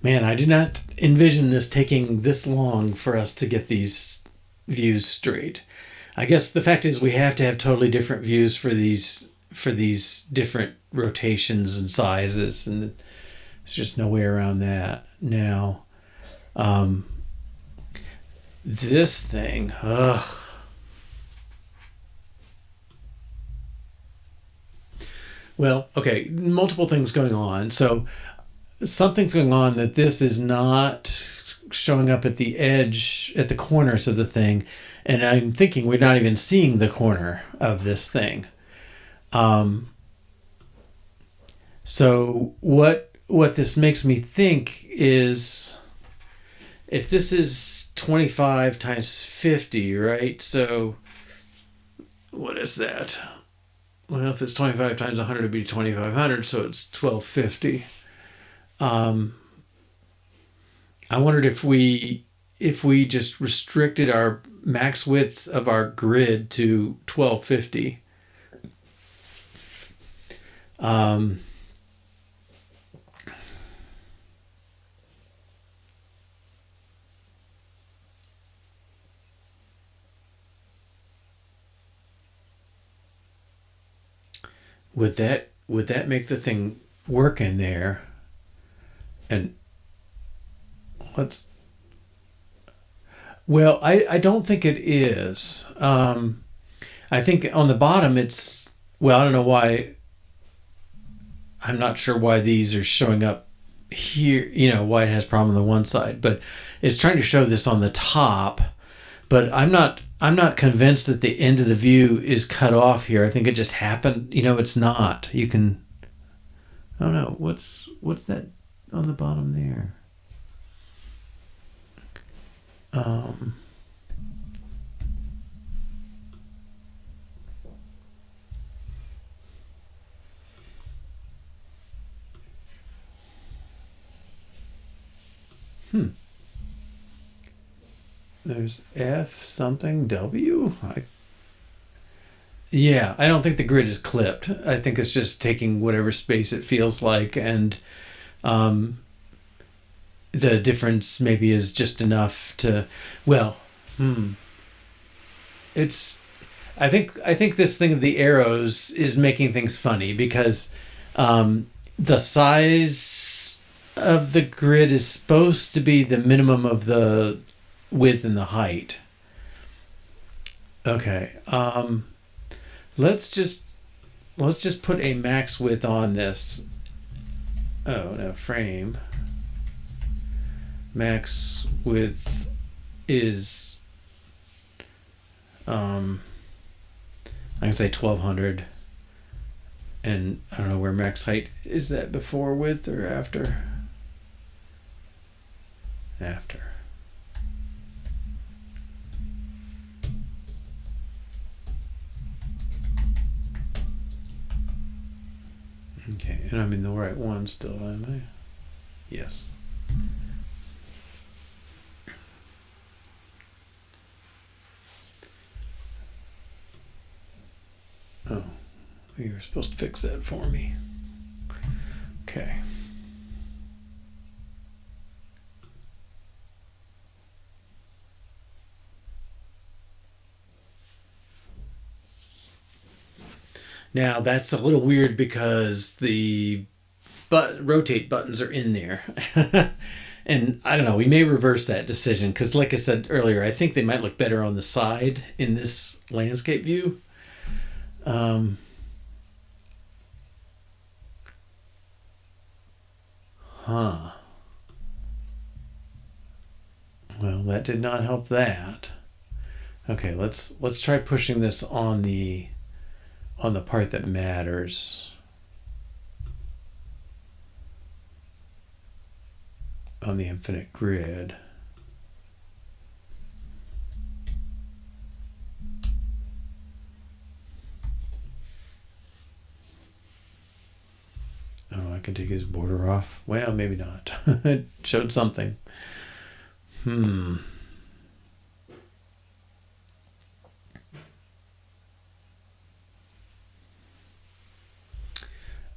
S1: Man, I did not envision this taking this long for us to get these views straight. I guess the fact is we have to have totally different views for these different rotations and sizes, and There's just no way around that. Now, this thing, ugh. Well, okay, multiple things going on. So something's going on that this is not showing up at the edge, at the corners of the thing. And I'm thinking we're not even seeing the corner of this thing. So what this makes me think is, if this is 25 times 50, right? So what is that? Well, if it's 25 times 100, it'd be 2,500, so it's 1,250. I wondered if we just restricted our max width of our grid to 1,250. Would that make the thing work in there? And let's. Well, I don't think it is. I think on the bottom it's, well, I don't know why. I'm not sure why these are showing up here. Why it has problem on the one side, but it's trying to show this on the top. But I'm not convinced that the end of the view is cut off here. I think it just happened. It's not. You can. I don't know. What's that on the bottom there? There's F something W. Yeah, I don't think the grid is clipped. I think it's just taking whatever space it feels like, and the difference maybe is just enough to. Well, it's. I think this thing of the arrows is making things funny because the size of the grid is supposed to be the minimum of the width and the height. Okay. Let's just put a max width on this. Oh no, frame. Max width is I can say 1,200, and I don't know where max height is. That before width or after? After. Okay, and I'm in the right one still, am I? Yes. Oh, you were supposed to fix that for me. Okay. Now that's a little weird because the rotate buttons are in there. And I don't know, we may reverse that decision because, like I said earlier, I think they might look better on the side in this landscape view. Well, that did not help that. Okay, let's try pushing this on the part that matters. On the infinite grid. Oh, I can take his border off. Well, maybe not. It showed something.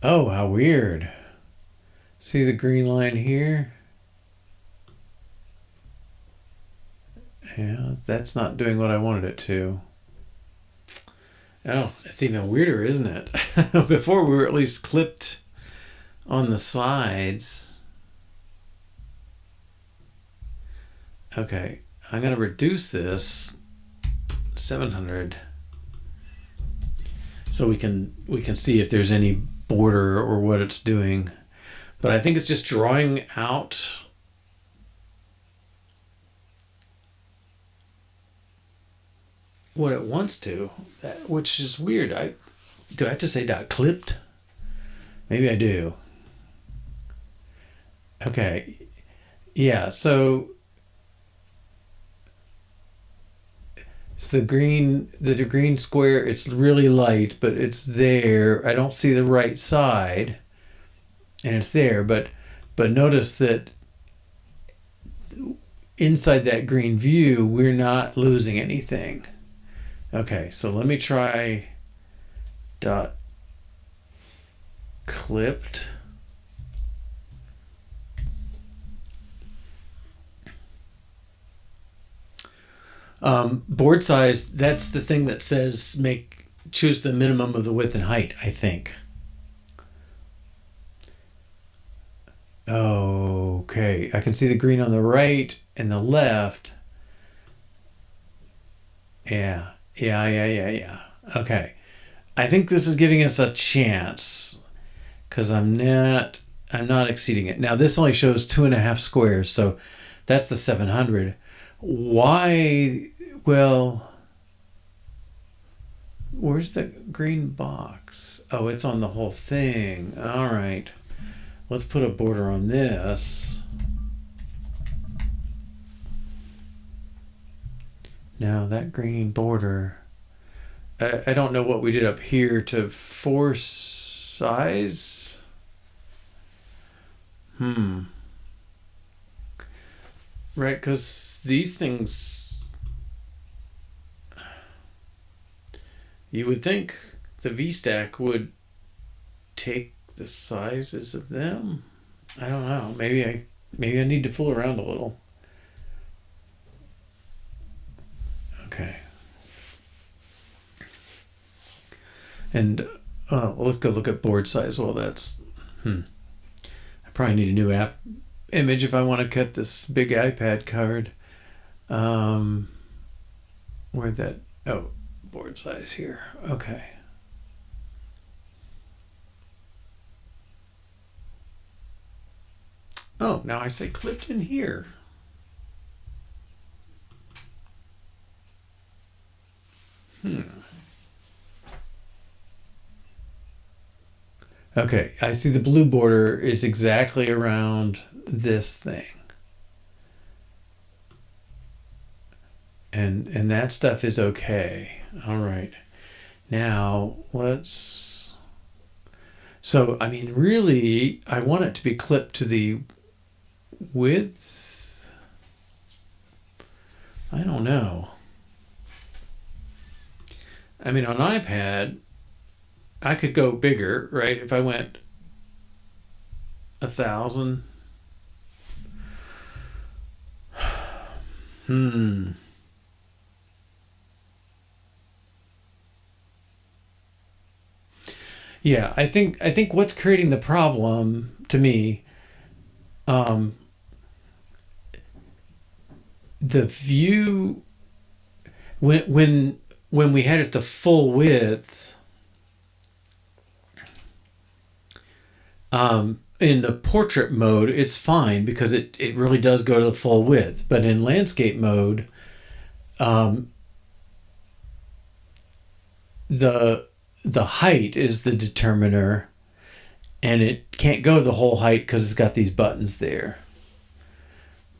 S1: Oh, how weird. See the green line here? Yeah, that's not doing what I wanted it to. Oh, it's even weirder, isn't it? Before we were at least clipped on the sides. Okay, I'm going to reduce this 700 so we can see if there's any border or what it's doing. But I think it's just drawing out what it wants to, which is weird. Do I have to say clipped? Maybe I do. Okay. Yeah, so it's the green square, it's really light, but it's there. I don't see the right side, and it's there, but notice that inside that green view, we're not losing anything. Okay, so let me try dot clipped. Board size, that's the thing that says choose the minimum of the width and height, I think. Okay, I can see the green on the right and the left. Yeah. Okay. I think this is giving us a chance because I'm not exceeding it. Now this only shows 2.5 squares, so that's the 700. Why? Well, where's the green box? Oh, it's on the whole thing. All right. Let's put a border on this. Now that green border, I don't know what we did up here to force size. Right, because these things, you would think the V-stack would take the sizes of them. I don't know. Maybe I need to fool around a little. Okay. And well, let's go look at board size. Well, that's I probably need a new app image if I want to cut this big iPad card. Where'd that? Oh, board size here. Okay. Oh, now I say clipped in here. Okay, I see the blue border is exactly around this thing. And that stuff is okay. All right. Now, so, I mean, really, I want it to be clipped to the width. I don't know. I mean, on iPad, I could go bigger, right? If I went 1,000. Yeah, I think what's creating the problem to me, the view when we had it the full width, in the portrait mode, it's fine because it really does go to the full width. But in landscape mode, the height is the determiner, and it can't go the whole height because it's got these buttons there.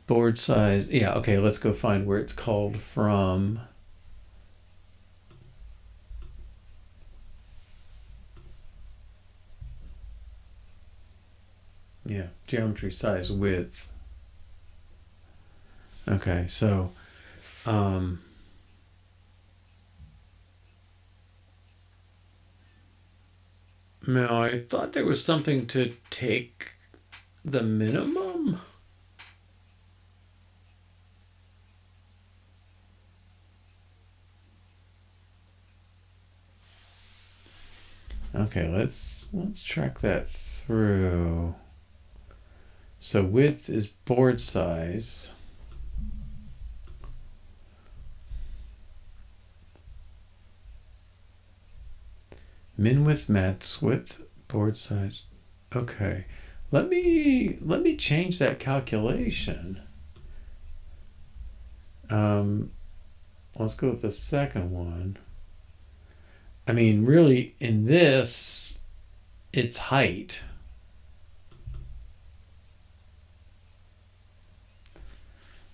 S1: Board size, yeah, okay, let's go find where it's called from. Yeah, geometry size width. Okay, so no, I thought there was something to take the minimum. Okay, let's track that through. So width is board size. Min width, max width, board size. Okay. Let me change that calculation. Let's go with the second one. I mean, really, in this, it's height.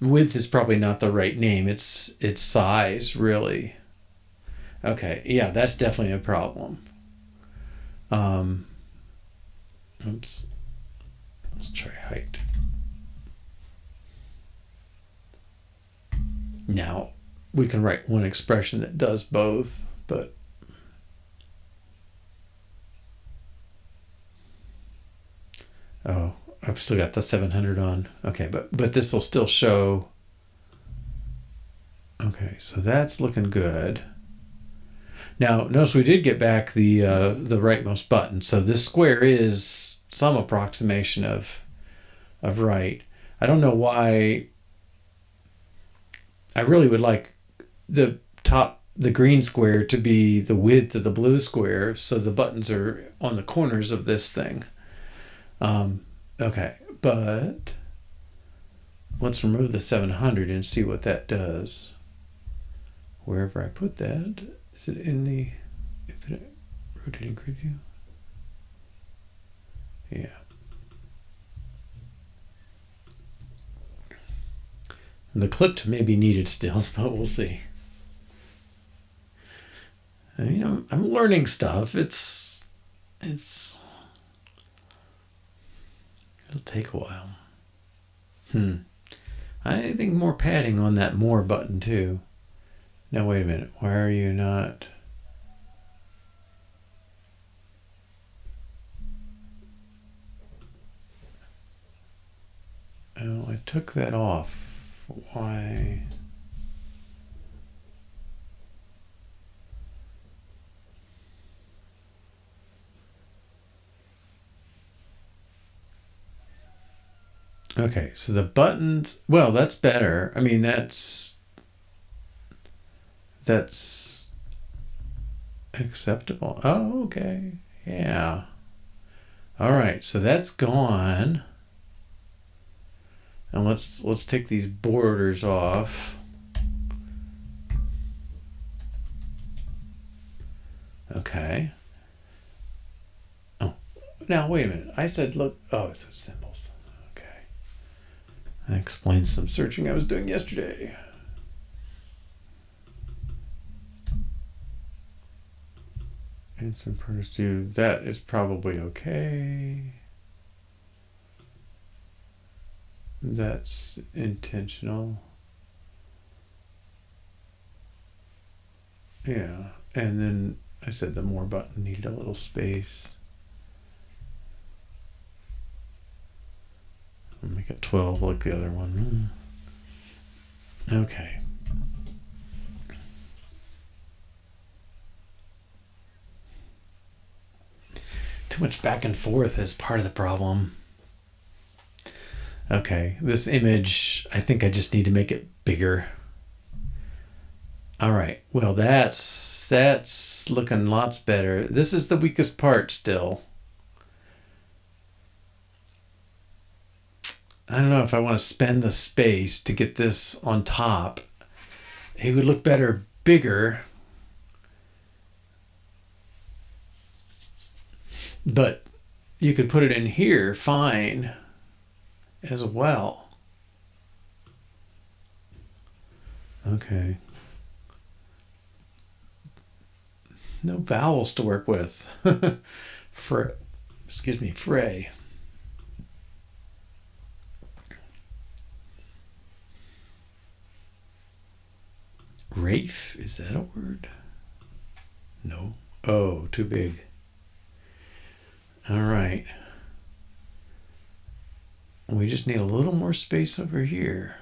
S1: Width is probably not the right name. It's size, really. Okay, yeah, that's definitely a problem. Oops. Let's try height. Now, we can write one expression that does both, but oh, I've still got the 700 on. Okay, but this will still show. Okay, so that's looking good. Now, notice we did get back the rightmost button, so this square is some approximation of right. I don't know why. I really would like the green square to be the width of the blue square, so the buttons are on the corners of this thing. Okay, but let's remove the 700 and see what that does. Wherever I put that, is it in the infinite rotating grid view? Yeah. The clipped may be needed still, but we'll see. I mean, I'm learning stuff. It'll take a while. I think more padding on that more button too. Now wait a minute. Why are you not? Oh, I took that off. Why? Okay, so the buttons, well, that's better. I mean, that's acceptable. Oh, okay. Yeah. All right, so that's gone. And let's take these borders off. Okay. Oh, now wait a minute. I said look. Oh, it says symbols. Okay. That explains some searching I was doing yesterday. Instant furnace view. That is probably okay. That's intentional. Yeah, and then I said the more button needed a little space. I'll make it 12 like the other one. Okay. Too much back and forth is part of the problem. Okay, this image, I think I just need to make it bigger. All right, well, that's looking lots better. This is the weakest part still. I don't know if I want to spend the space to get this on top. It would look better bigger. But you could put it in here fine as well. Okay. No vowels to work with. Frey. Rafe, is that a word? No. Oh, too big. All right. We just need a little more space over here.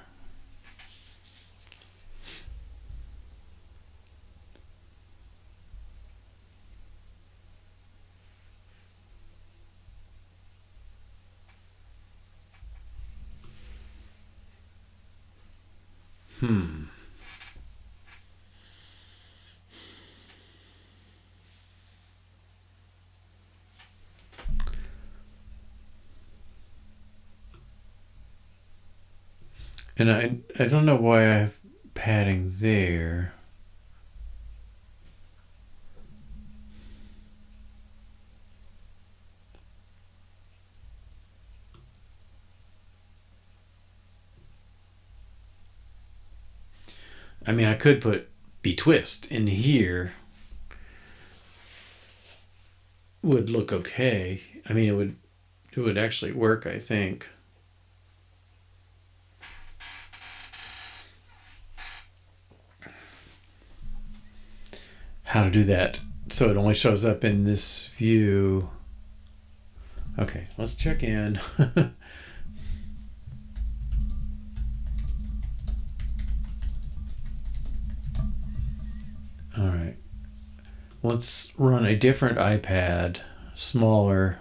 S1: And I don't know why I have padding there. I mean, I could put Betwist in here. Would look okay. I mean, it would actually work, I think. How to do that so it only shows up in this view. Okay, let's check in. All right. Let's run a different iPad, smaller.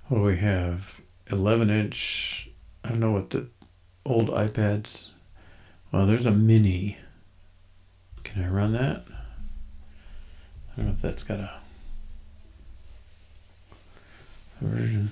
S1: What do we have? 11-inch. I don't know what the old iPads. Well, there's a mini. Can I run that? I don't know if that's got a version.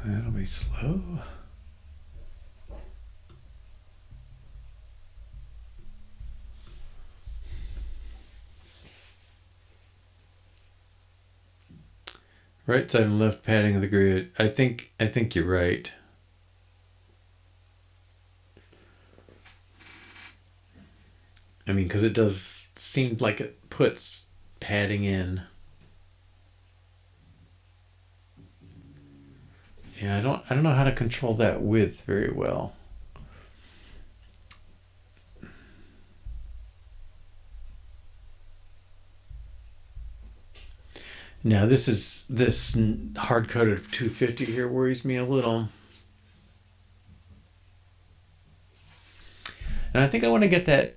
S1: That'll be slow. Right side and left padding of the grid. I think you're right. I mean, because it does seem like it puts padding in. Yeah, I don't know how to control that width very well. Now this hard coded 250 here worries me a little. And I think I want to get that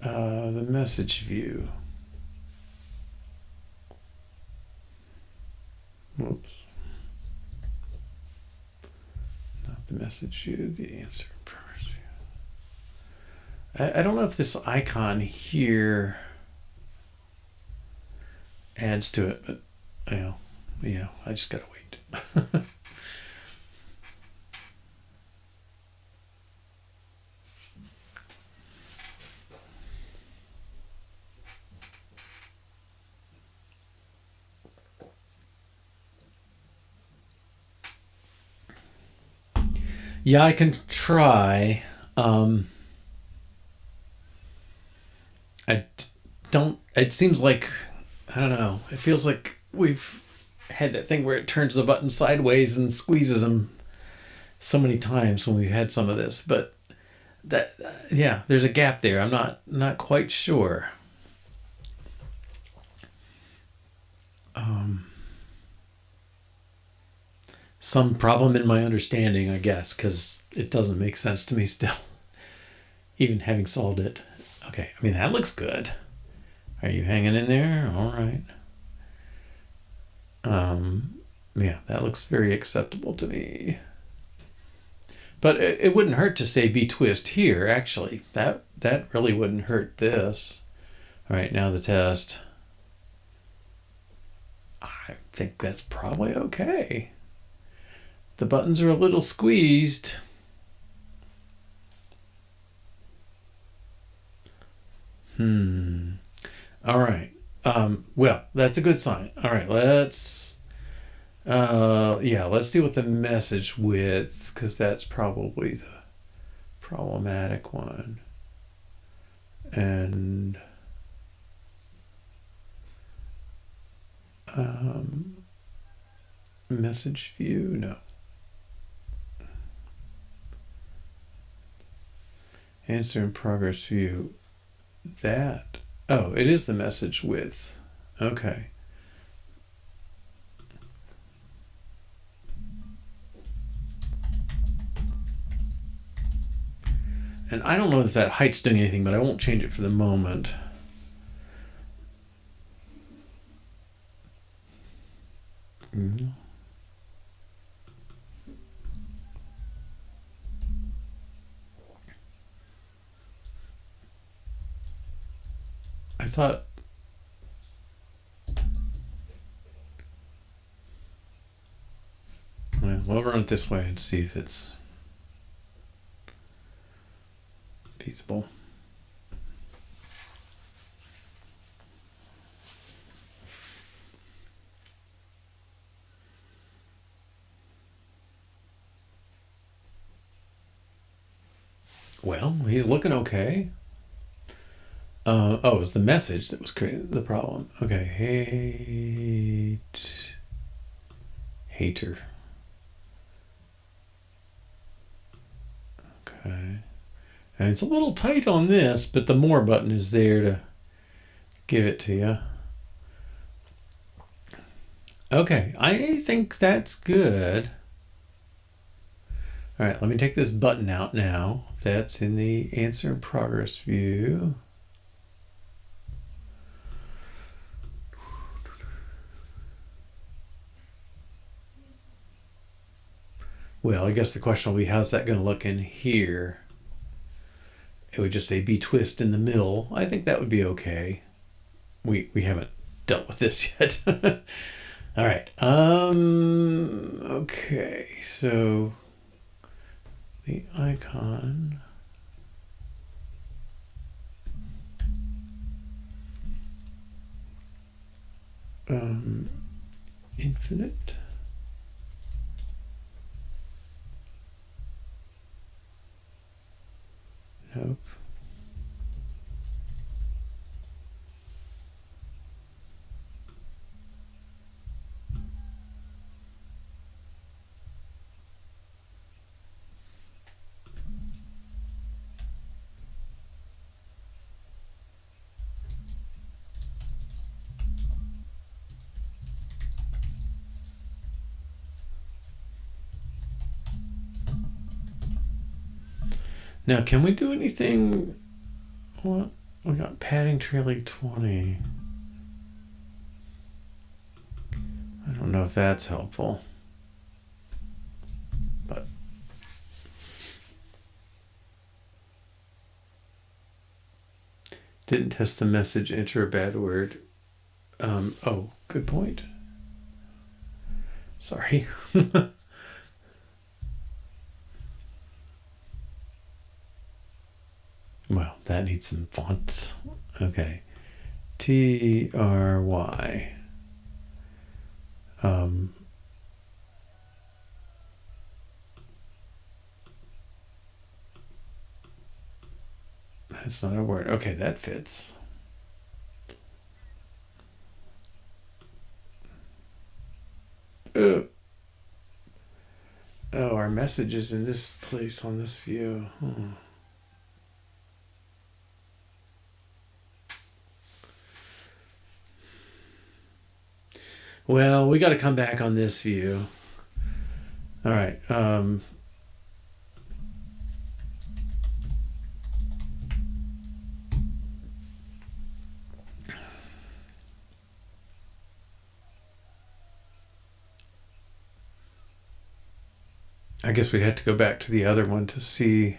S1: the message view. Whoops. Not the message view, the answer. I don't know if this icon here adds to it, but yeah, I just gotta wait. Yeah, I can try. I don't. It seems like I don't know. It feels like we've had that thing where it turns the button sideways and squeezes them so many times when we've had some of this. But that yeah, there's a gap there. I'm not quite sure. Some problem in my understanding, I guess, because it doesn't make sense to me still, even having solved it. Okay, I mean, that looks good. Are you hanging in there? All right. Yeah, that looks very acceptable to me. But it wouldn't hurt to say Betwist here, actually. That really wouldn't hurt this. All right, now the test. I think that's probably okay. The buttons are a little squeezed. All right. Well, that's a good sign. All right, let's let's deal with the message width because that's probably the problematic one. and message view, no. Answer in progress view. That, oh, it is the message width. Okay. And I don't know if that height's doing anything, but I won't change it for the moment. Mm-hmm. I thought, well, we'll run it this way and see if it's feasible. Well, he's looking okay. Oh, it was the message that was creating the problem. Okay, hater. Okay. And it's a little tight on this, but the more button is there to give it to you. Okay, I think that's good. All right, let me take this button out now. That's in the answer in progress view. Well, I guess the question will be, how's that going to look in here? It would just say Betwist in the middle. I think that would be okay. We haven't dealt with this yet. All right. Okay, so the icon. Infinite. Nope. Now, can we do anything? What? We got padding trailing 20. I don't know if that's helpful. But didn't test the message, enter a bad word. Oh, good point. Sorry. Well, that needs some font. Okay. TRY. That's not a word. Okay, that fits. Oh, our message is in this place on this view. Well, we got to come back on this view. All right. I guess we'd have to go back to the other one to see.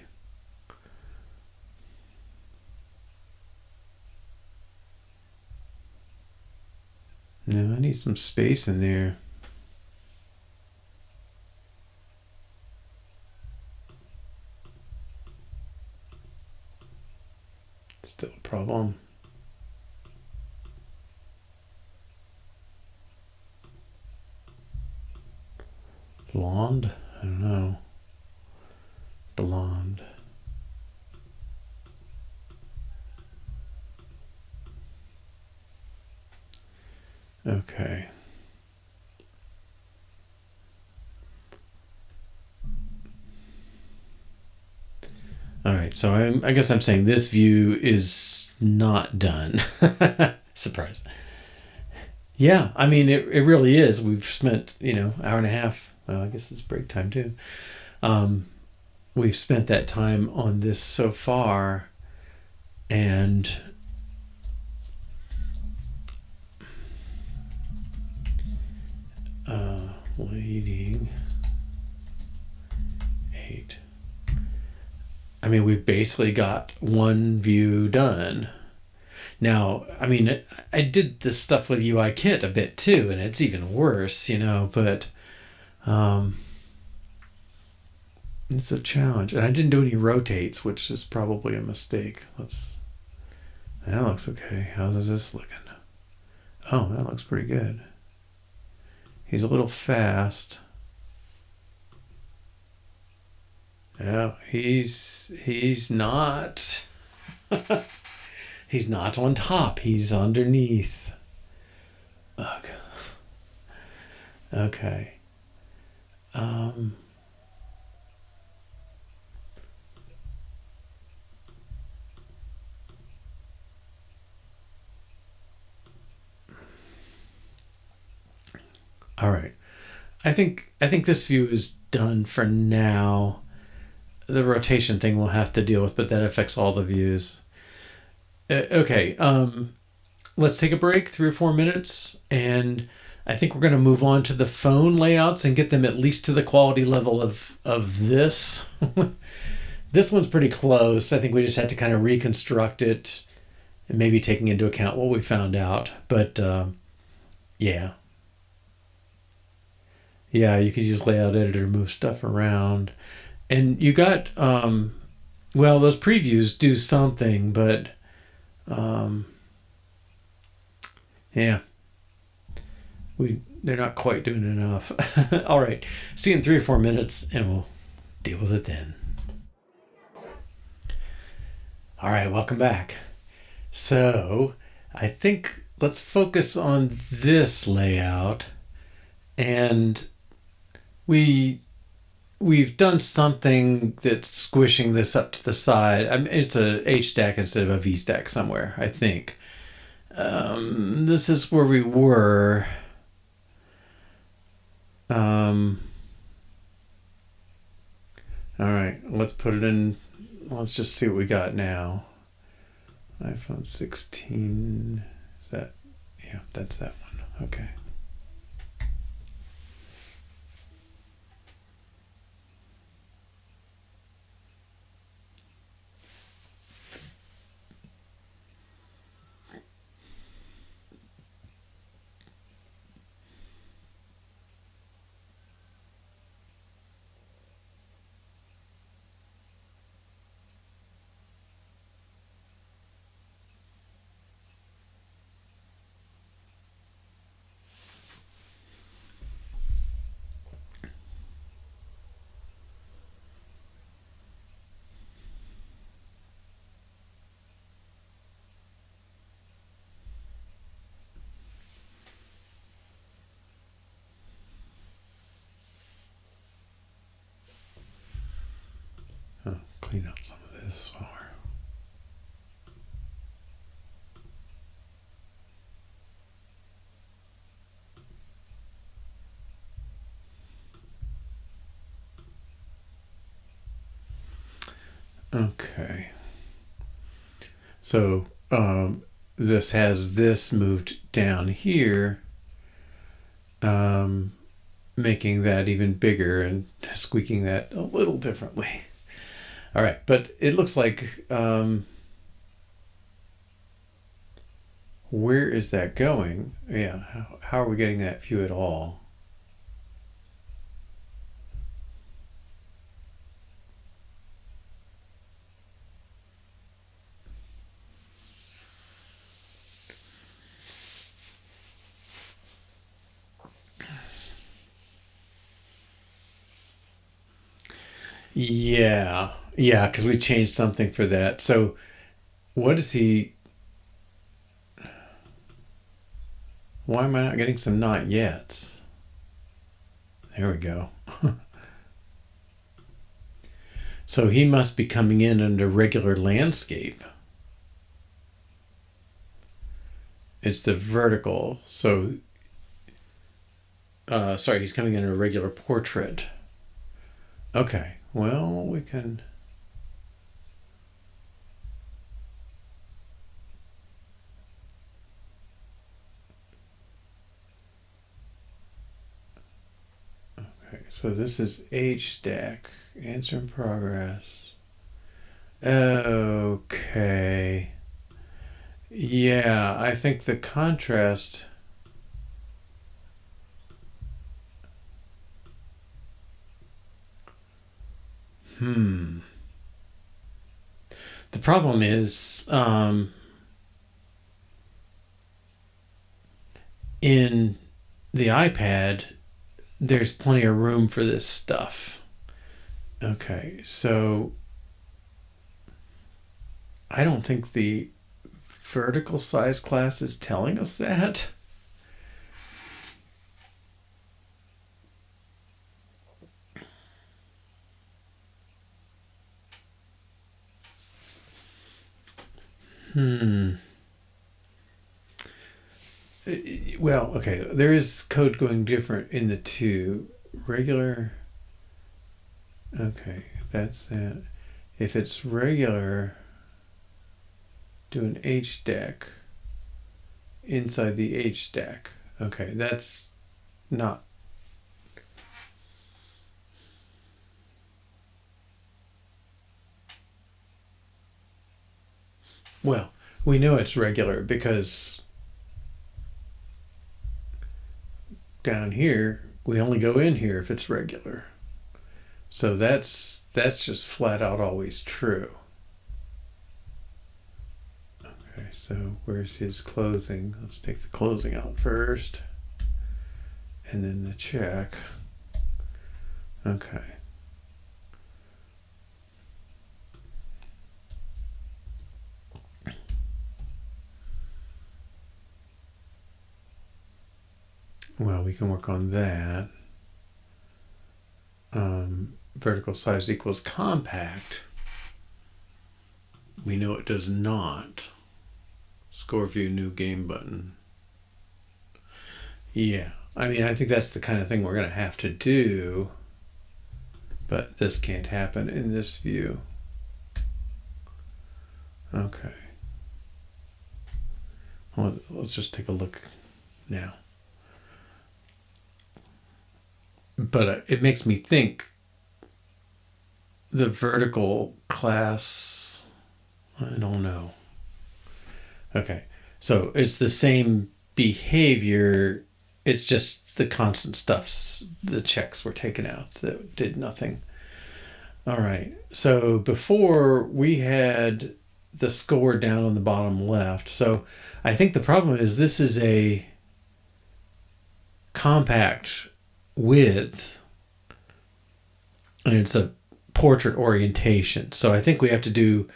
S1: No, I need some space in there. Still a problem. Blonde? I don't know. Blonde. Okay. All right. So I guess I'm saying this view is not done. Surprise. Yeah. I mean, it really is. We've spent, hour and a half. Well, I guess it's break time too. Um, we've spent that time on this so far, and leading 8. I mean, we've basically got one view done. Now, I mean, I did this stuff with UIKit a bit too, and it's even worse, but it's a challenge. And I didn't do any rotates, which is probably a mistake. That looks okay. How's this looking? Oh, that looks pretty good. He's a little fast. Yeah, he's not. He's not on top. He's underneath. Ugh. Okay. All right. I think this view is done for now. The rotation thing we'll have to deal with, but that affects all the views. Okay. Let's take a break, 3 or 4 minutes, and I think we're going to move on to the phone layouts and get them at least to the quality level of this. This one's pretty close. I think we just had to kind of reconstruct it, and maybe taking into account what we found out. But yeah. Yeah, you could use Layout Editor to move stuff around. And you got, those previews do something, but yeah, they're not quite doing enough. All right, see you in 3 or 4 minutes, and we'll deal with it then. All right, welcome back. So I think let's focus on this layout, and we've done something that's squishing this up to the side. I mean, it's a H stack instead of a V stack somewhere, I think. This is where we were. All right, let's put it in. Let's just see what we got now. iPhone 16. Is that? Yeah, that's that one. Okay. Clean up some of this while okay. So this has this moved down here, making that even bigger and squeaking that a little differently. All right, but it looks like, where is that going? Yeah, how are we getting that view at all? Yeah, because we changed something for that. So what is he? Why am I not getting some not yets? There we go. So he must be coming in under regular landscape. It's the vertical. So, sorry, he's coming in a regular portrait. Okay, well, we can... Okay, so this is H stack. Answer in progress. Okay. Yeah, I think the contrast... The problem is, in the iPad, there's plenty of room for this stuff. Okay, so I don't think the vertical size class is telling us that. Well, okay, there is code going different in the two. Regular. Okay, that's that. If it's regular, do an H stack inside the H stack. Okay, that's not. Well, we know it's regular because down here, we only go in here if it's regular. So that's just flat out always true. Okay, so where's his closing? Let's take the closing out first. And then the check. Okay. Well, we can work on that. Vertical size equals compact. We know it does not. Score view new game button. Yeah, I mean, I think that's the kind of thing we're going to have to do. But this can't happen in this view. Okay. Well, let's just take a look now. But it makes me think the vertical class, I don't know. Okay, so it's the same behavior. It's just the constant stuffs, the checks were taken out that did nothing. All right, so before we had the score down on the bottom left. So I think the problem is this is a compact width and it's a portrait orientation. So I think we have to do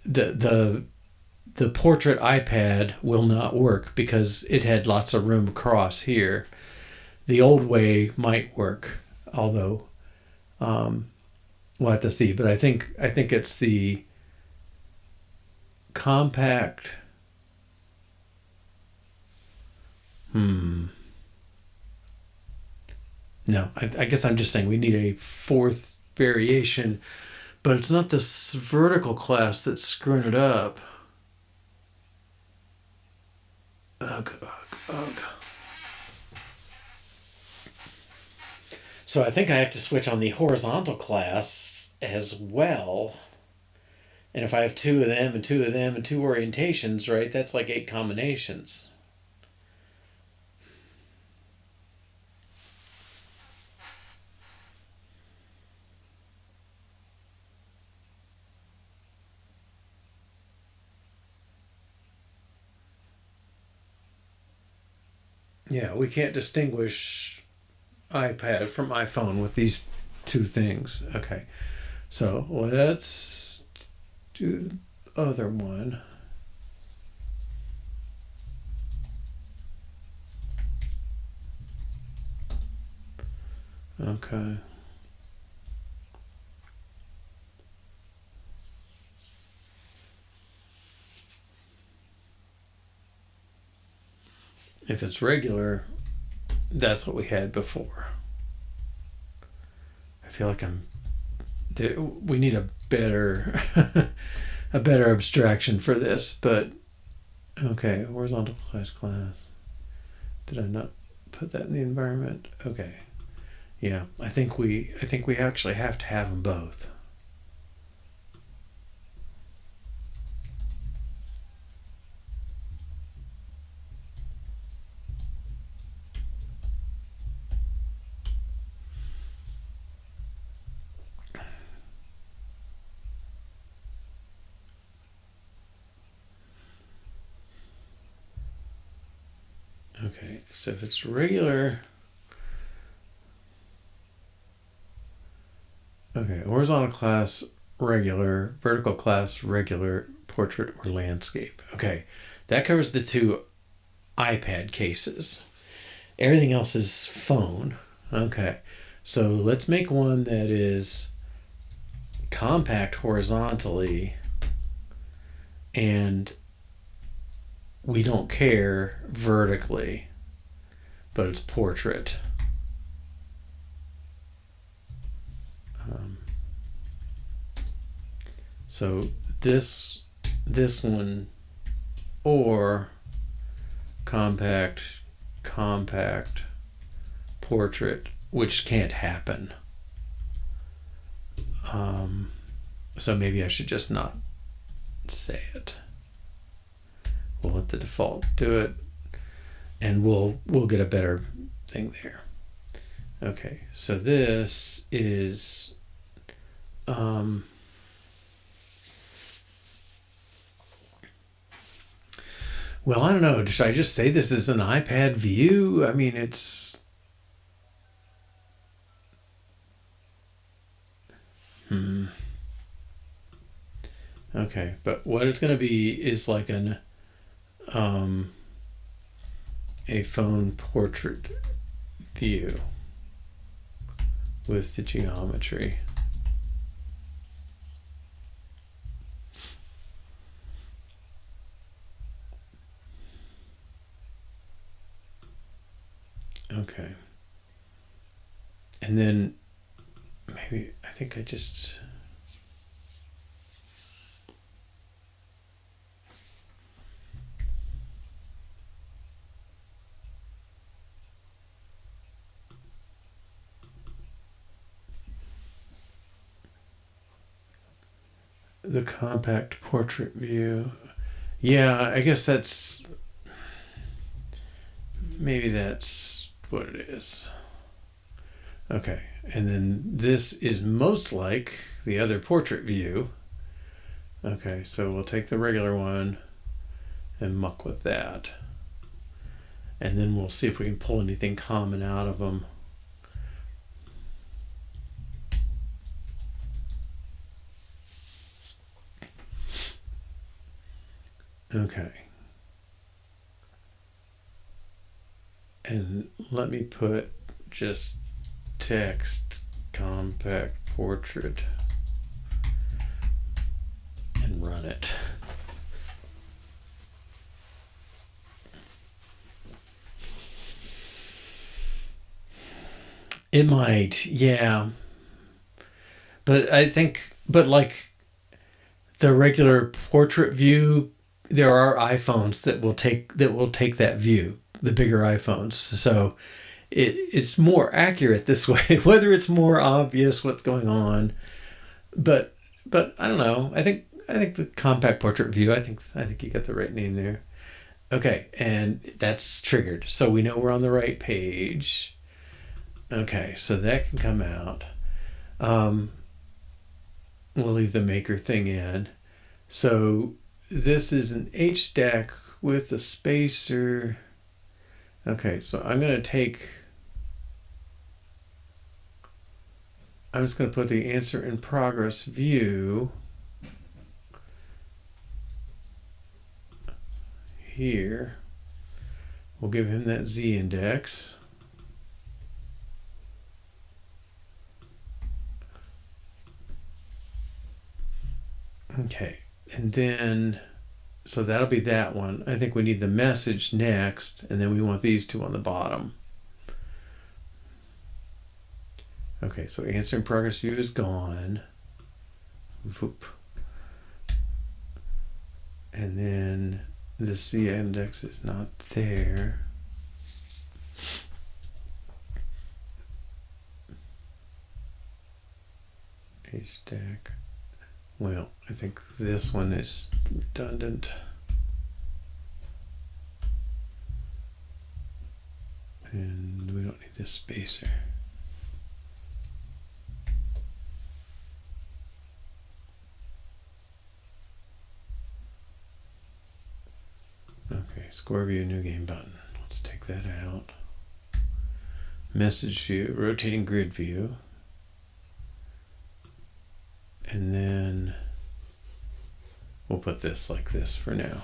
S1: the portrait iPad will not work because it had lots of room across here. The old way might work, although we'll have to see. But I think it's the compact. No, I guess I'm just saying we need a fourth variation, but it's not this vertical class that's screwing it up. Ugh, ugh, ugh. So I think I have to switch on the horizontal class as well. And if I have two of them and two of them and two orientations, right, that's like 8 combinations. Yeah, we can't distinguish iPad from iPhone with these two things. Okay, so let's do the other one. Okay. If it's regular, that's what we had before. I feel like we need a better a better abstraction for this, but okay, horizontal class. Did I not put that in the environment? Okay. Yeah, I think we actually have to have them both. Okay, so if it's regular, okay, horizontal class, regular, vertical class, regular, portrait, or landscape. Okay, that covers the two iPad cases. Everything else is phone. Okay, so let's make one that is compact horizontally, and we don't care vertically, but it's portrait. So this one, or compact portrait, which can't happen. So maybe I should just not say it. We'll let the default do it, and we'll get a better thing there. Okay, so this is well, I don't know. Should I just say this is an iPad view? I mean, it's okay, but what it's going to be is like a phone portrait view with the geometry. Okay. And then maybe I think I just the compact portrait view. Yeah, I guess maybe that's what it is. Okay, and then this is most like the other portrait view. Okay, so we'll take the regular one and muck with that. And then we'll see if we can pull anything common out of them. Okay. And let me put just text compact portrait and run it. It might, yeah. But I think, but like the regular portrait view, there are iPhones that will take that view, the bigger iPhones. So it's more accurate this way, whether it's more obvious what's going on. But I don't know. I think the compact portrait view, I think you got the right name there. Okay, and that's triggered. So we know we're on the right page. Okay, so that can come out. We'll leave the maker thing in. So this is an H stack with a spacer. Okay, so I'm just going to put the answer in progress view here. We'll give him that Z index. Okay, and then, so that'll be that one. I think we need the message next, and then we want these two on the bottom. Okay, so answer in progress view is gone. Whoop. And then the C index is not there. A stack. Well, I think this one is redundant. And we don't need this spacer. Okay, score view, new game button. Let's take that out. Message view, rotating grid view. And then we'll put this like this for now.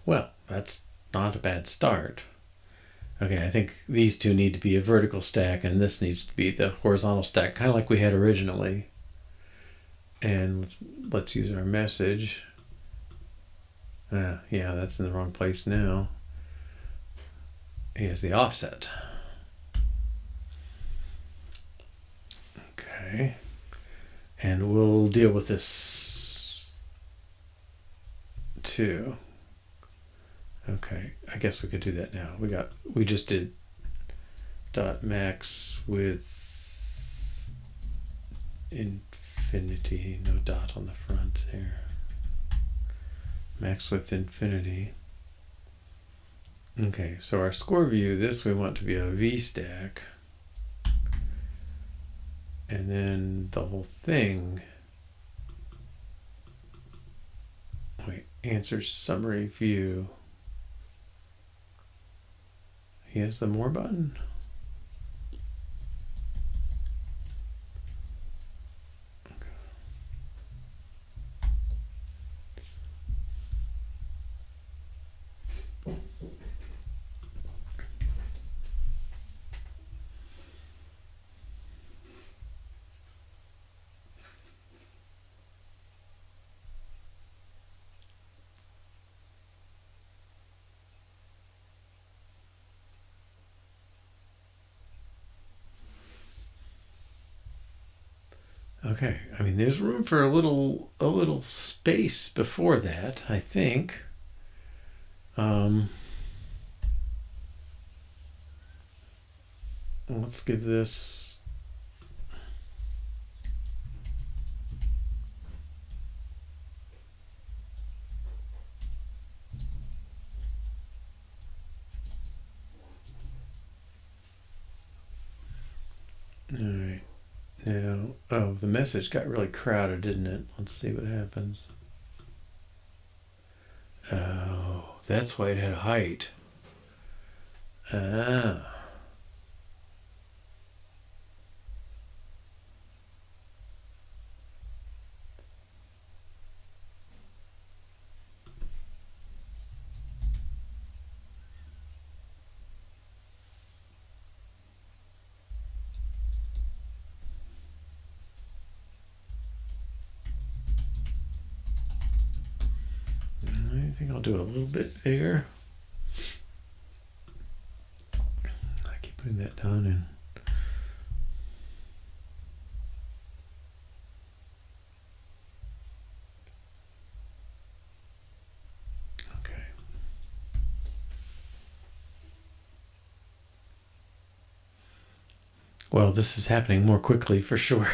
S1: Well, that's not a bad start. Okay, I think these two need to be a vertical stack and this needs to be the horizontal stack, kind of like we had originally. And let's use our message. Yeah, that's in the wrong place now. Here's the offset. Okay. And we'll deal with this too. Okay, I guess we could do that now. We just did dot max with infinity, no dot on the front there. Max with infinity. Okay, so our score view, this we want to be a V stack. And then the whole thing, wait, answer summary view. He has the more button. Okay, I mean, there's room for a little space before that, I think. Let's give this. All right. Now, oh, the message got really crowded, didn't it? Let's see what happens. Oh, that's why it had height. Ah. I think I'll do it a little bit bigger. I keep putting that down in. Okay. Well, this is happening more quickly for sure.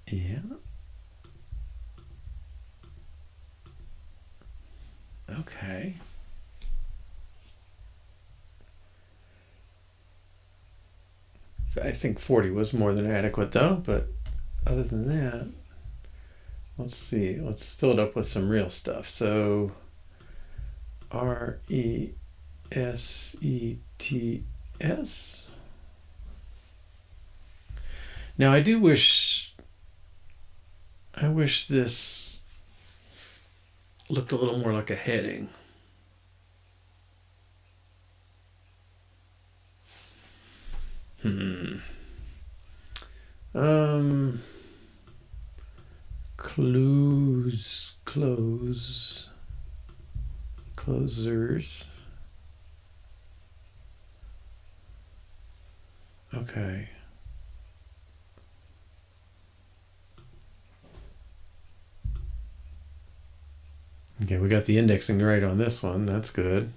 S1: Yeah. Okay. I think 40 was more than adequate though, but other than that, let's see. Let's fill it up with some real stuff. So RESET S. Now I wish this looked a little more like a heading. Closers. Okay. Okay, we got the indexing right on this one. That's good.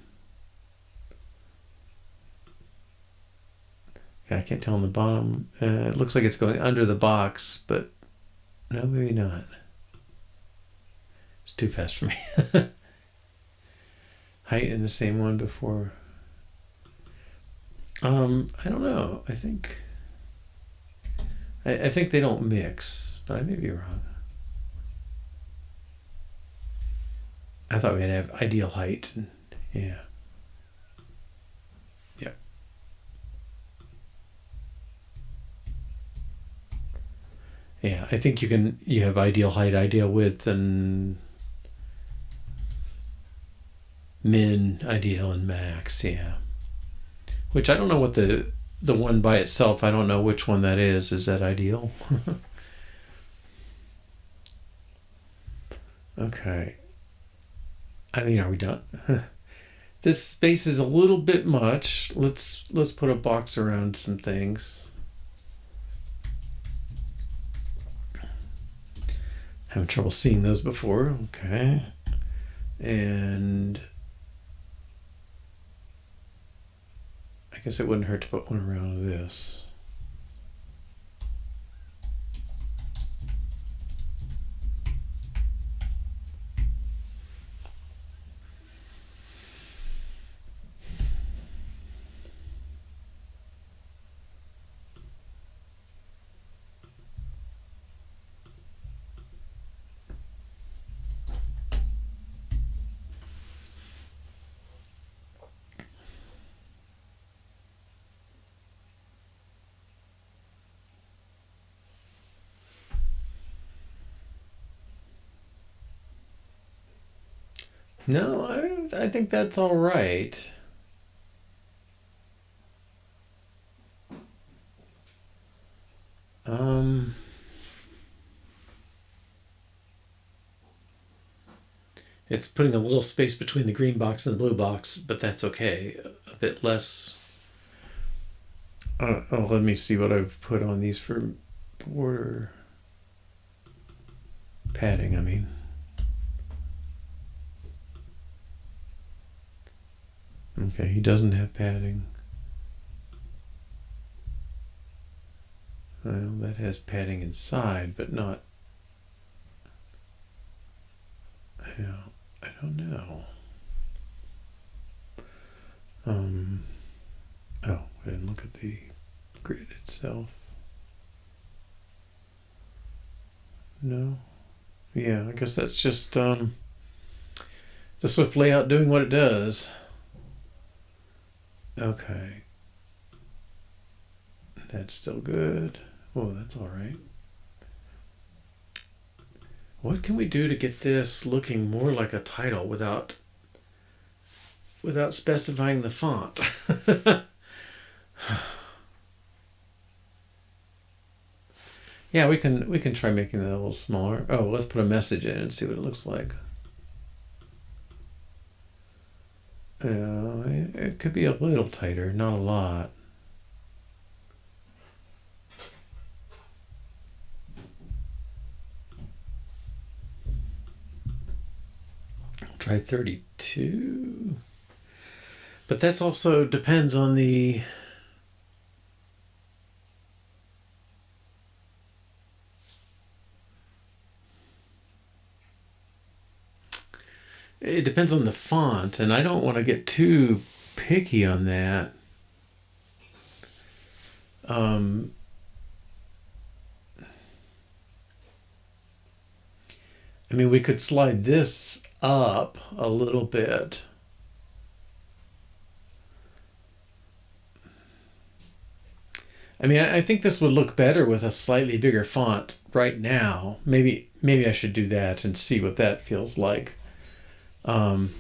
S1: Okay, I can't tell on the bottom. It looks like it's going under the box, but no, maybe not. It's too fast for me. Height in the same one before. I don't know. I think they don't mix, but I may be wrong. I thought we had to have ideal height. Yeah. Yep. Yeah, I think you have ideal height, ideal width, and min, ideal, and max. Yeah. Which I don't know what the one by itself, I don't know which one that is. Is that ideal? Okay. I mean, are we done? This space is a little bit much. Let's put a box around some things. Having trouble seeing those before. Okay. And I guess it wouldn't hurt to put one around this. No, I think that's all right. It's putting a little space between the green box and the blue box, but that's okay. A bit less. Let me see what I've put on these for border padding, I mean. Okay, he doesn't have padding. Well, that has padding inside, but not. Yeah, I don't know. Oh, and look at the grid itself. No. Yeah, I guess that's just the Swift layout doing what it does. Okay. That's still good. Oh, that's all right. What can we do to get this looking more like a title without specifying the font? Yeah, we can try making that a little smaller. Oh, let's put a message in and see what it looks like. It could be a little tighter, not a lot. I'll try 32. But that's also depends on the it depends on the font, and I don't want to get too picky on that. I mean, we could slide this up a little bit. I mean, I think this would look better with a slightly bigger font right now. Maybe I should do that and see what that feels like. Um,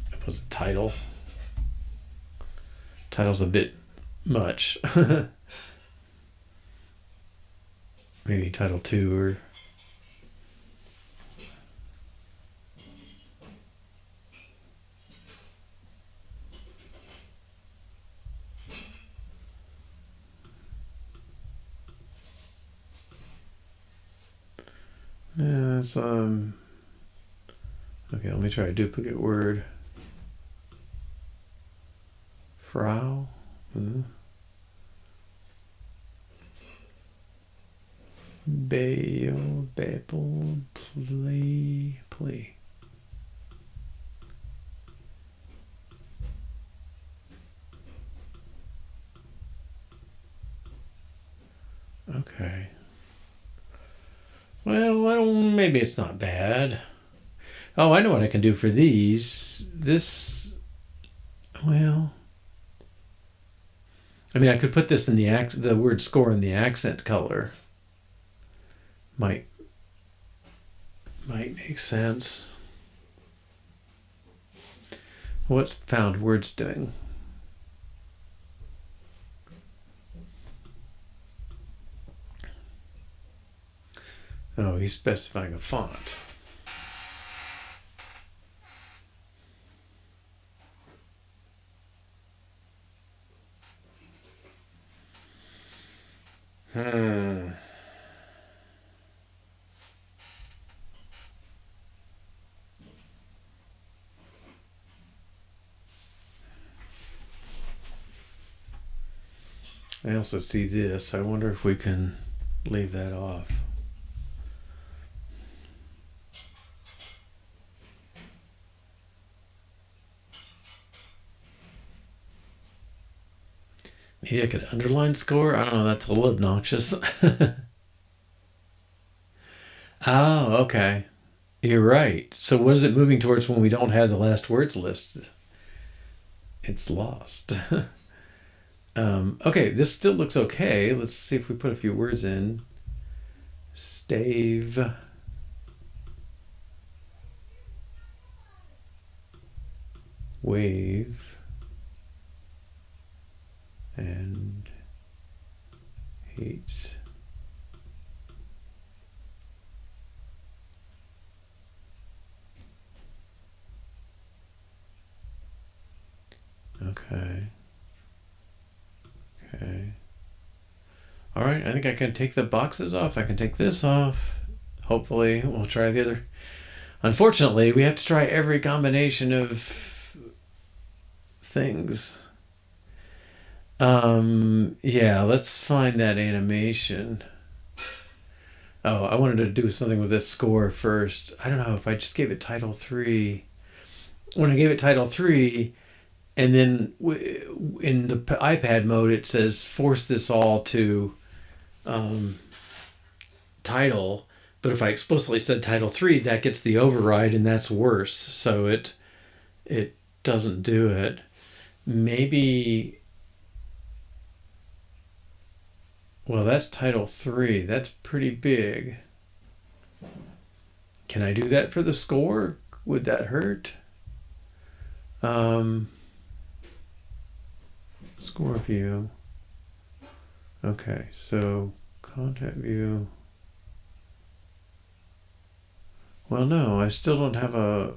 S1: what was the title? Title's a bit much. Maybe title 2 or... Yeah, that's okay, let me try a duplicate word. Frau. Bail, babel, plea. Okay. Well, maybe it's not bad. Oh, I know what I can do for these. Well, I mean, I could put this in the word score in the accent color. Might make sense. What's found words doing? Oh, he's specifying a font. I also see this. I wonder if we can leave that off. Maybe I could underline score? I don't know, that's a little obnoxious. Oh, okay. You're right. So what is it moving towards when we don't have the last words list? It's lost. Okay, this still looks okay. Let's see if we put a few words in. Stave. Wave. And hate. Okay. All right, I think I can take the boxes off. I can take this off. Hopefully, we'll try the other. Unfortunately, we have to try every combination of things. Yeah, let's find that animation. Oh, I wanted to do something with this score first. I don't know if I just gave it title 3. When I gave it title 3, and then in the iPad mode, it says force this all to title. But if I explicitly said title 3, that gets the override, and that's worse. So it doesn't do it. Maybe... Well, that's title 3. That's pretty big. Can I do that for the score? Would that hurt? Score view. Okay, so content view. Well, no, I still don't have a...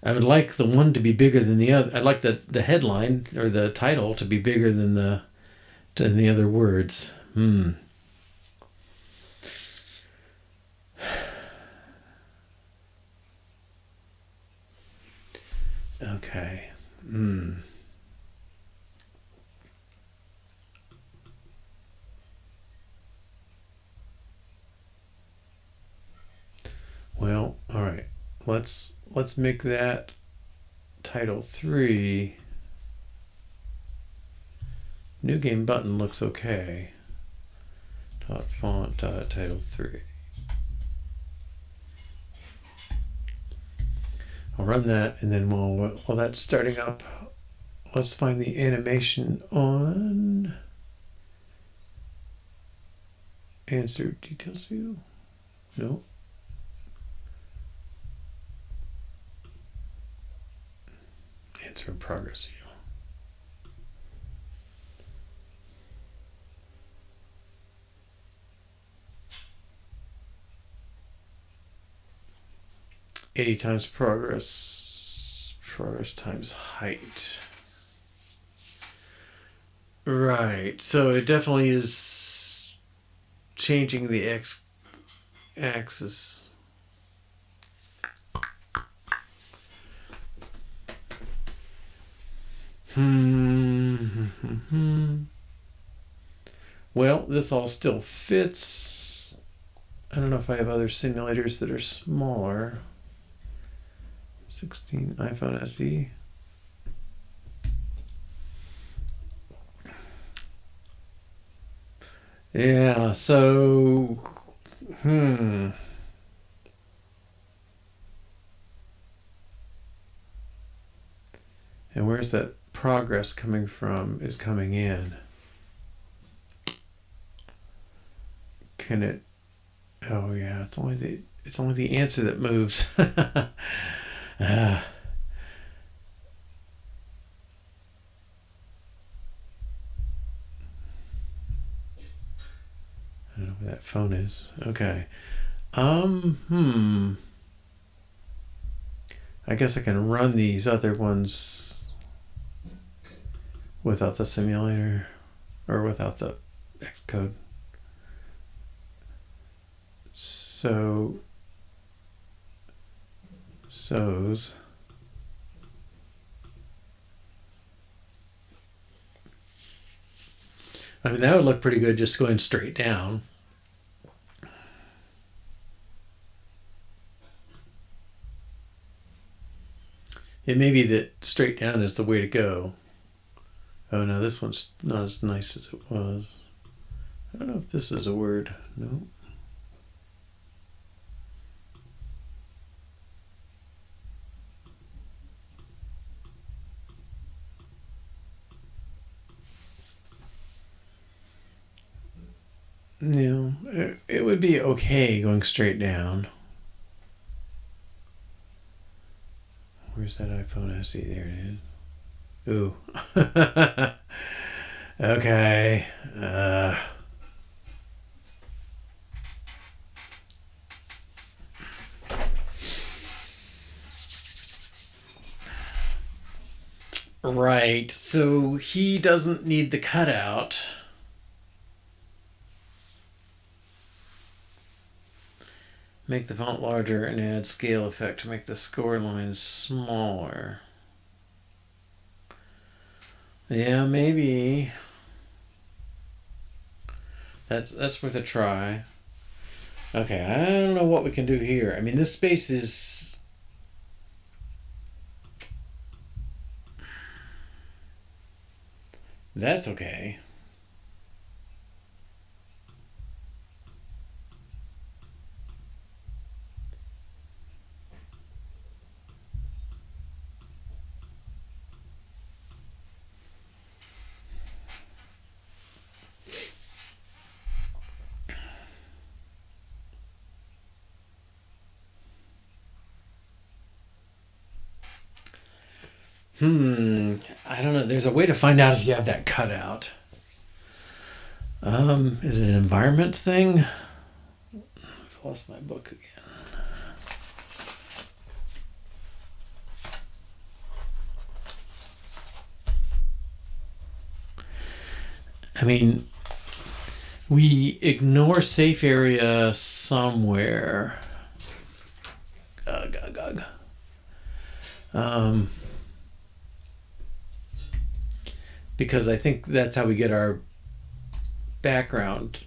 S1: I would like the one to be bigger than the other. I'd like the headline or the title to be bigger than the other words. Okay. Well, all right. Let's make that title 3. New game button looks okay. Dot font dot title 3. I'll run that, and then while that's starting up, let's find the animation on answer details view. No. Answer in progress view. A times progress times height. Right, so it definitely is changing the x-axis. Well, this all still fits. I don't know if I have other simulators that are smaller. 16 iPhone SE. Yeah, so and where's that progress coming from is coming in. Can it? Oh yeah, it's only the answer that moves. I don't know where that phone is. Okay. I guess I can run these other ones without the simulator or without the Xcode. So's. I mean, that would look pretty good just going straight down. It may be that straight down is the way to go. Oh no, this one's not as nice as it was. I don't know if this is a word. No. No, it would be okay going straight down. Where's that iPhone SE? There it is. Ooh. Okay. Right. So he doesn't need the cutout. Make the font larger and add scale effect to make the score lines smaller. Yeah, maybe. That's worth a try. Okay, I don't know what we can do here. I mean, this space is... That's okay. I don't know. There's a way to find out if you have that cutout. Is it an environment thing? I've lost my book again. I mean, we ignore safe area somewhere. Because I think that's how we get our background.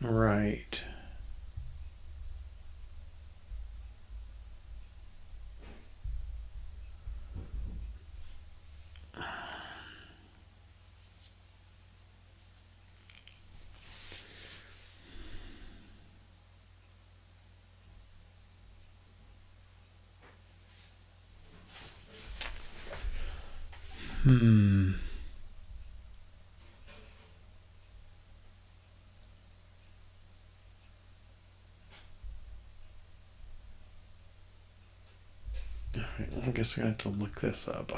S1: Right. All right, I guess we're going to have to look this up.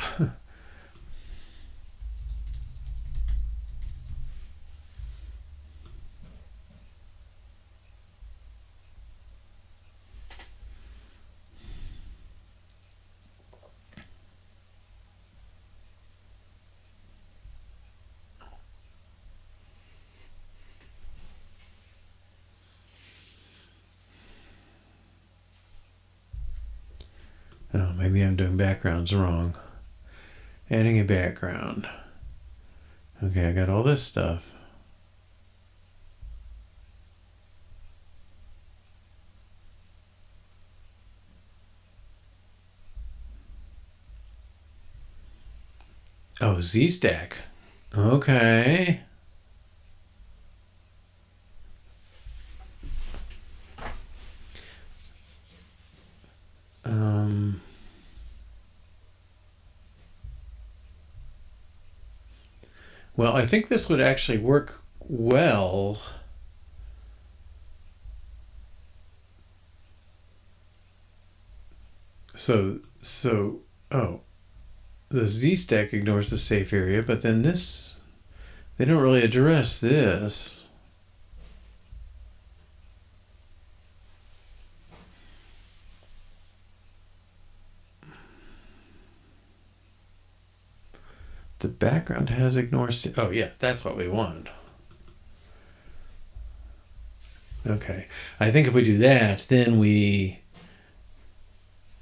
S1: Oh, maybe I'm doing backgrounds wrong. Adding a background. Okay, I got all this stuff. Oh, Z-Stack. Okay. Well, I think this would actually work well. Oh, the Z-Stack ignores the safe area, but then this, they don't really address this. The background has ignores. Oh yeah, that's what we want. Okay, I think if we do that, then the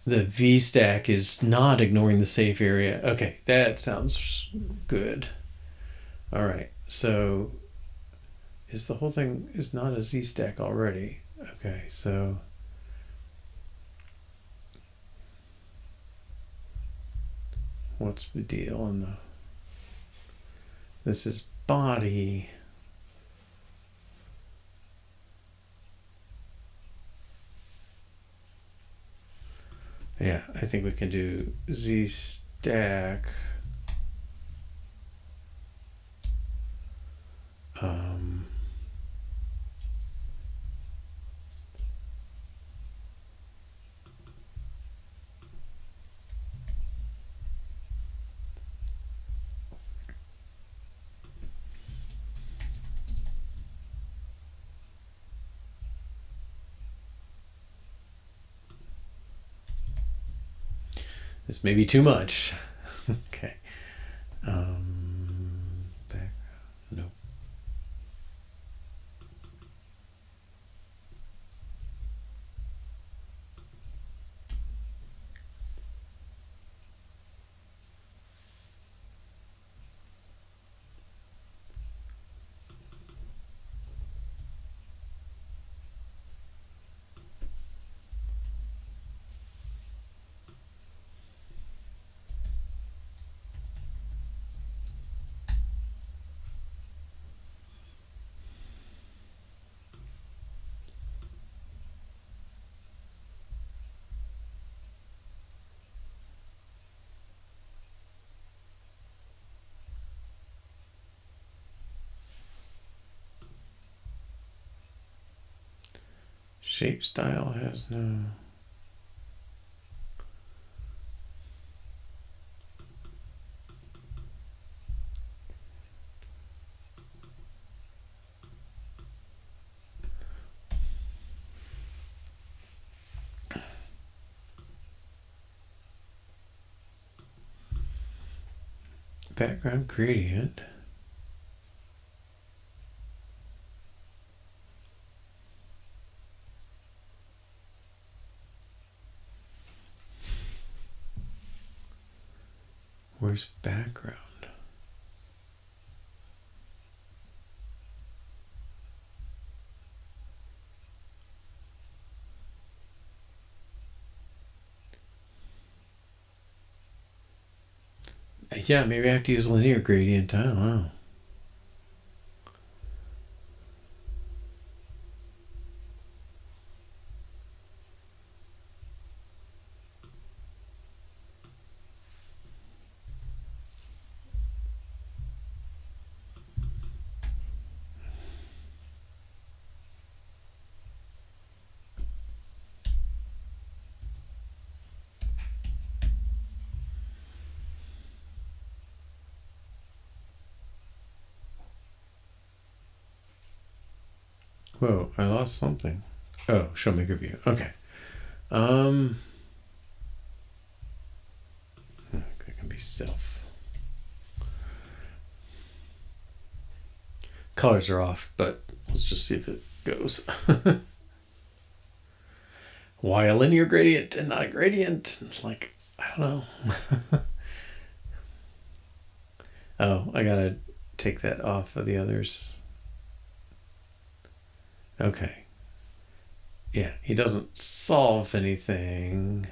S1: V-Stack is not ignoring the safe area. Okay, that sounds good. All right, so is the whole thing is not a Z-Stack already? Okay, so what's the deal on the? This is body. Yeah, I think we can do Z-Stack. This may be too much. Okay. Background. Nope. Shape style has no. Background gradient. Where's background? Yeah, maybe I have to use linear gradient. I don't know. Whoa, I lost something. Oh, show me review. Okay. That can be self. Colors are off, but let's just see if it goes. Why a linear gradient and not a gradient? It's like, I don't know. Oh, I gotta take that off of the others. Okay. Yeah, he doesn't solve anything.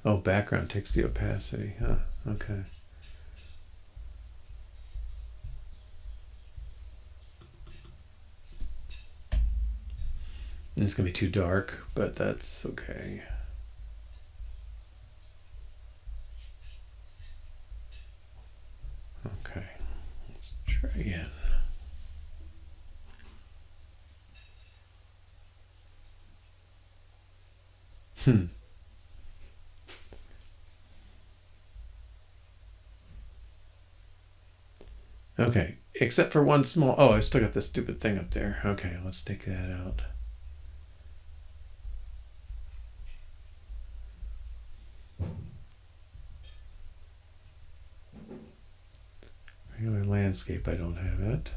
S1: Oh, background takes the opacity. Huh, okay. And it's gonna be too dark, but that's okay. Okay, let's try again. Okay, except for one small. Oh, I still got this stupid thing up there. Okay, let's take that out. Regular landscape, I don't have it.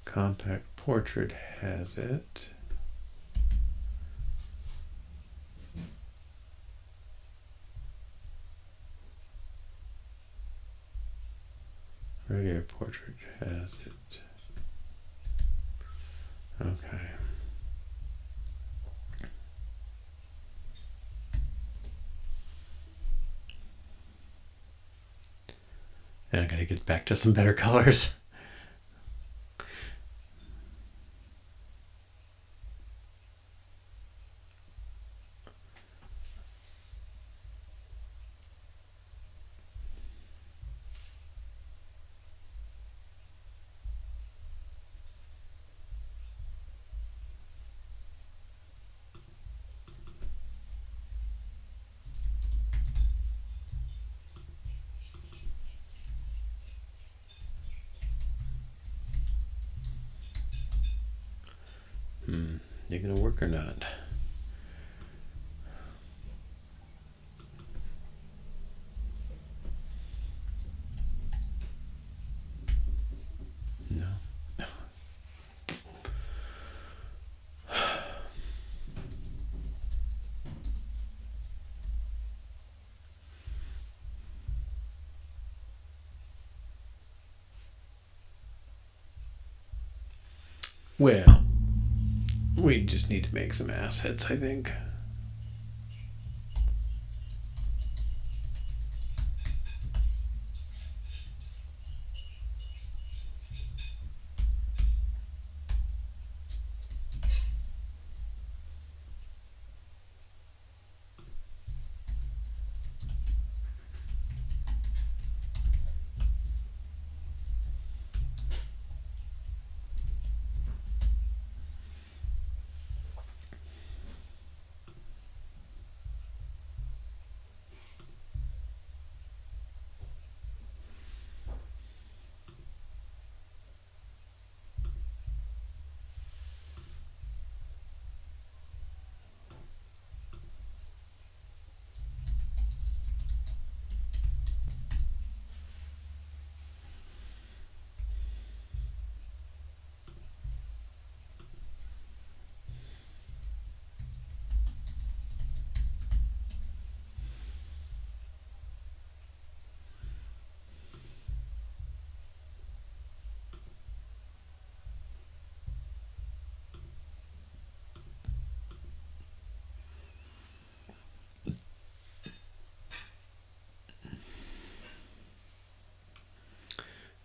S1: Compact portrait has it. Regular portrait has it. Okay. And I gotta get back to some better colors. You gonna work or not? No. Well, we just need to make some assets, I think.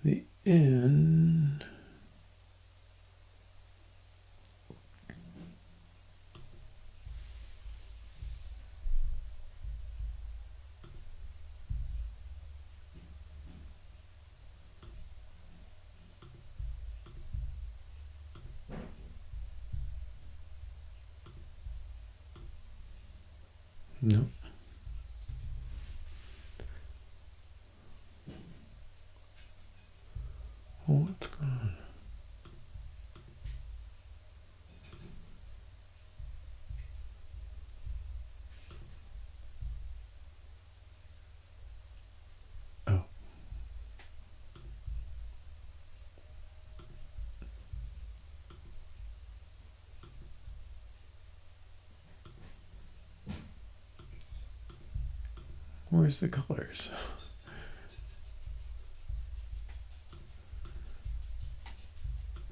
S1: The end. No. Oh, what's going on? Oh. Where's the colors?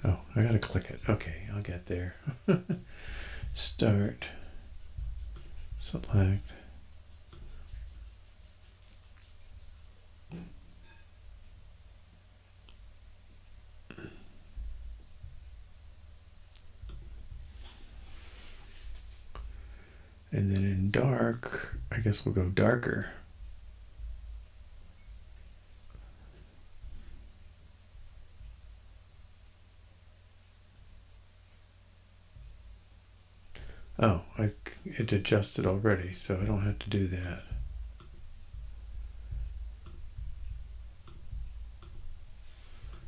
S1: Oh, I gotta click it. Okay, I'll get there. Start. Select. And then in dark, I guess we'll go darker. Oh, it adjusted already, so I don't have to do that.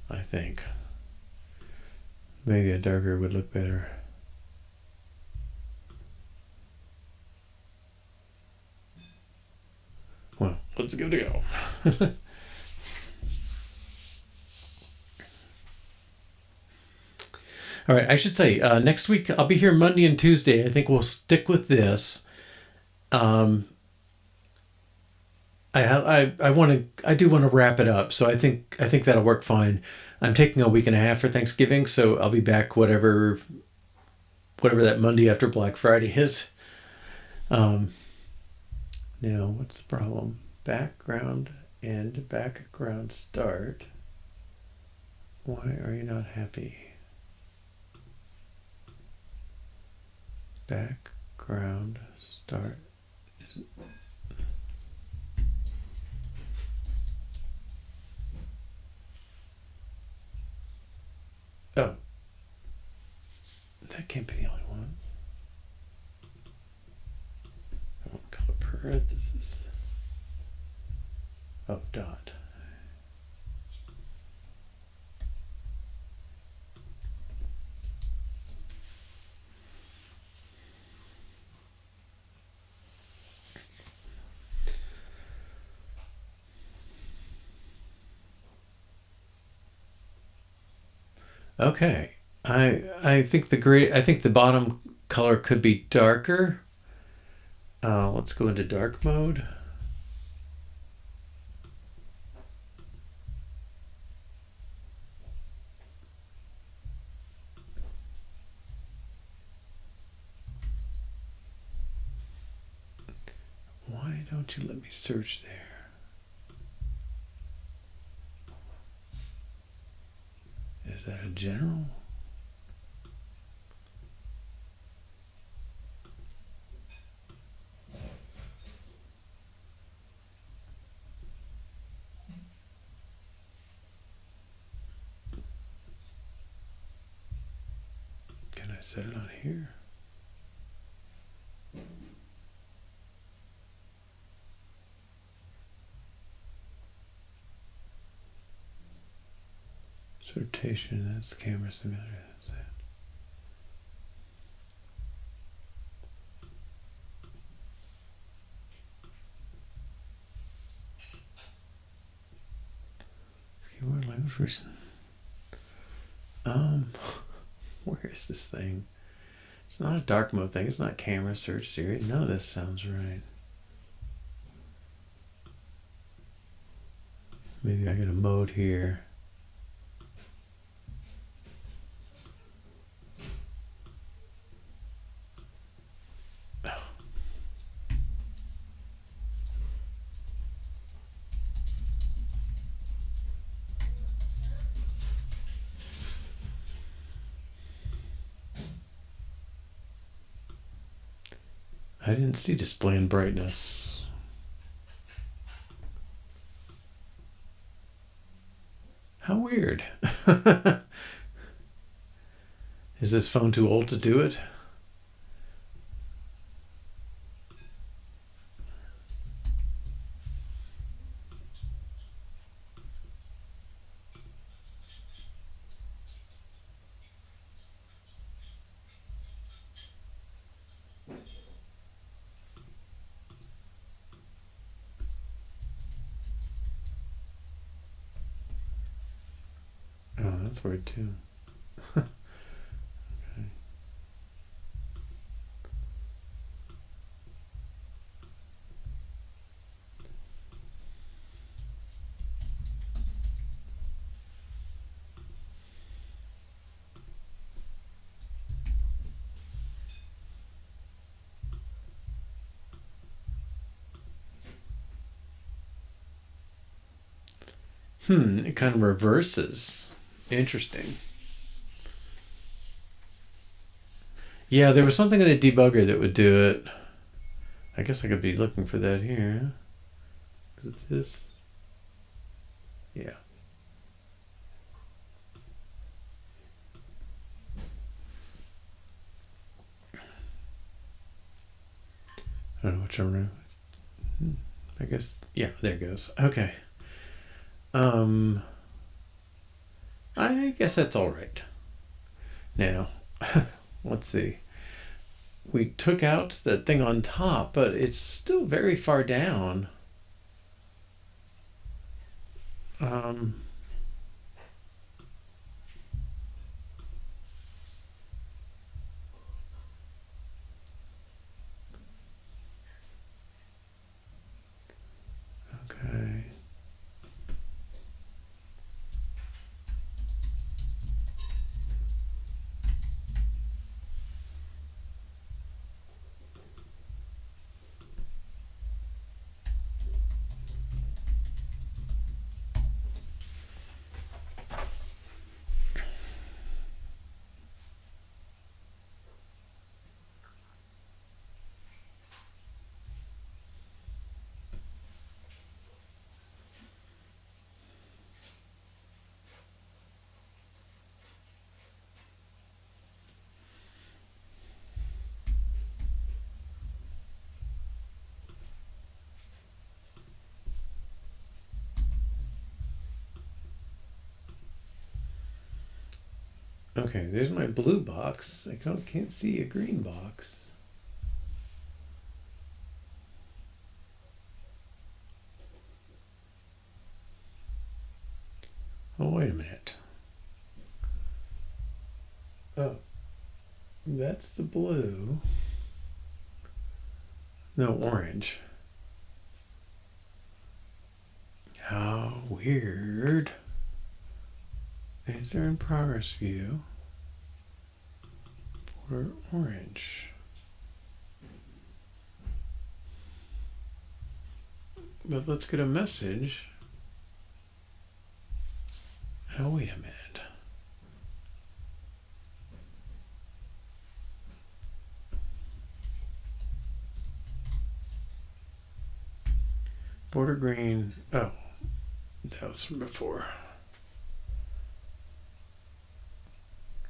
S1: I think. Maybe a darker would look better. Well, let's give it a go. All right, I should say next week I'll be here Monday and Tuesday. I think we'll stick with this. I do want to wrap it up, so I think that'll work fine. I'm taking a week and a half for Thanksgiving, so I'll be back whatever that Monday after Black Friday is. Now, what's the problem? Background end, background start. Why are you not happy? Background start. Oh, that can't be the only ones. I want color parentheses. Oh, dot. Okay. I think the bottom color could be darker. Let's go into dark mode. Why don't you let me search there? Is that a general? Can I set it on here? Sortation, that's camera simulator. That's that. Keyword language person. Where is this thing? It's not a dark mode thing. It's not camera search series. None of this sounds right. Maybe I got a mode here. I didn't see display and brightness. How weird. Is this phone too old to do it? that's weird too. It kind of reverses. Interesting. Yeah, there was something in the debugger that would do it. I guess I could be looking for that here. Is it this? Yeah. I don't know which one. I guess, yeah, there it goes. Okay. I guess that's all right. Now, let's see. We took out the thing on top, but it's still very far down. Okay. Okay, there's my blue box. I can't see a green box. Oh, wait a minute. Oh, that's the blue. No, orange. How weird. Is there in progress view for orange? But let's get a message. Oh, wait a minute. Border green. Oh, that was from before.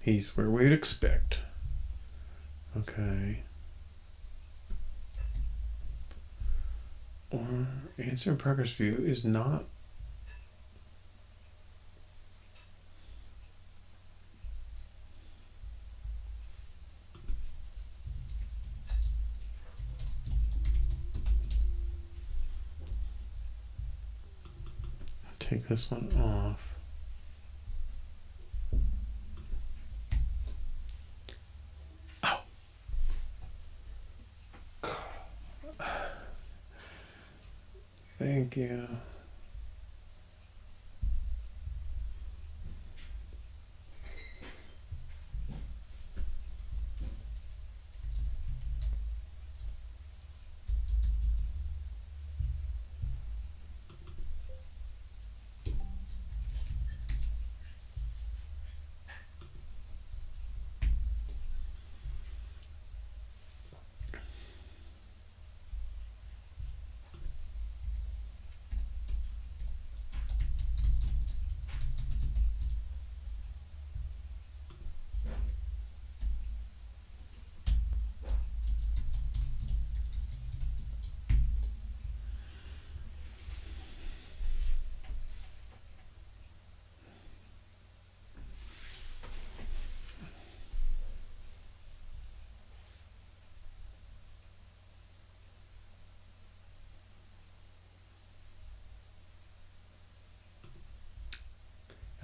S1: He's where we'd expect. Okay. Or answer in progress view is not. Take this one off. Oh. Thank you.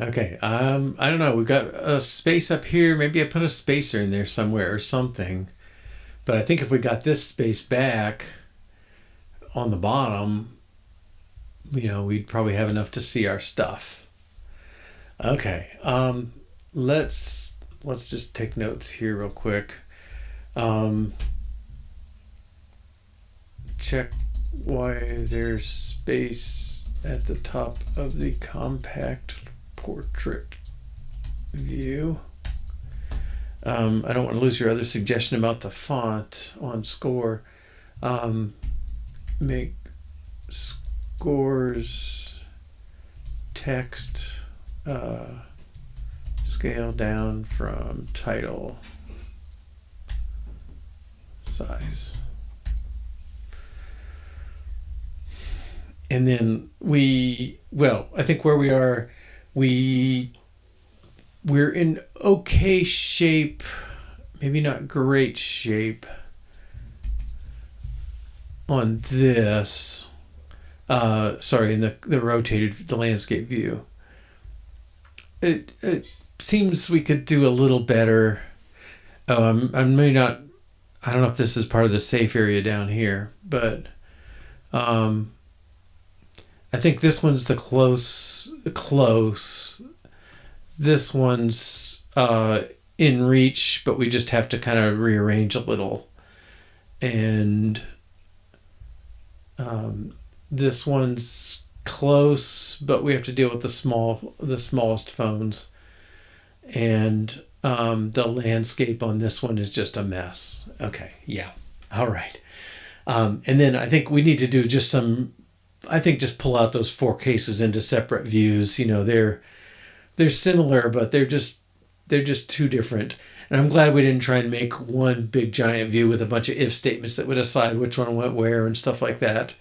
S1: Okay. I don't know. We've got a space up here. Maybe I put a spacer in there somewhere or something. But I think if we got this space back on the bottom, we'd probably have enough to see our stuff. Okay. Let's just take notes here real quick. Check why there's space at the top of the compact portrait view. I don't want to lose your other suggestion about the font on score. Make scores text scale down from title size. And then I think where we are, we're in okay shape, maybe not great shape on this. In the rotated, the landscape view. It seems we could do a little better. I'm maybe not. I don't know if this is part of the safe area down here, but I think this one's the close. This one's in reach, but we just have to kind of rearrange a little. And this one's close, but we have to deal with the smallest phones. And the landscape on this one is just a mess. Okay, yeah, all right. And then I think we need to do just pull out those 4 cases into separate views. They're similar, but they're just too different. And I'm glad we didn't try and make one big giant view with a bunch of if statements that would decide which one went where and stuff like that.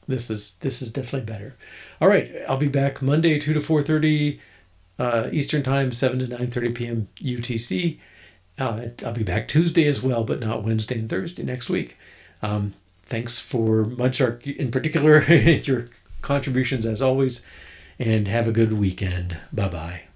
S1: This is definitely better. All right, I'll be back Monday 2 to 4:30 Eastern Time, 7 to 9:30 p.m. UTC. I'll be back Tuesday as well, but not Wednesday and Thursday next week. Thanks for Mudshark in particular, your contributions as always, and have a good weekend. Bye-bye.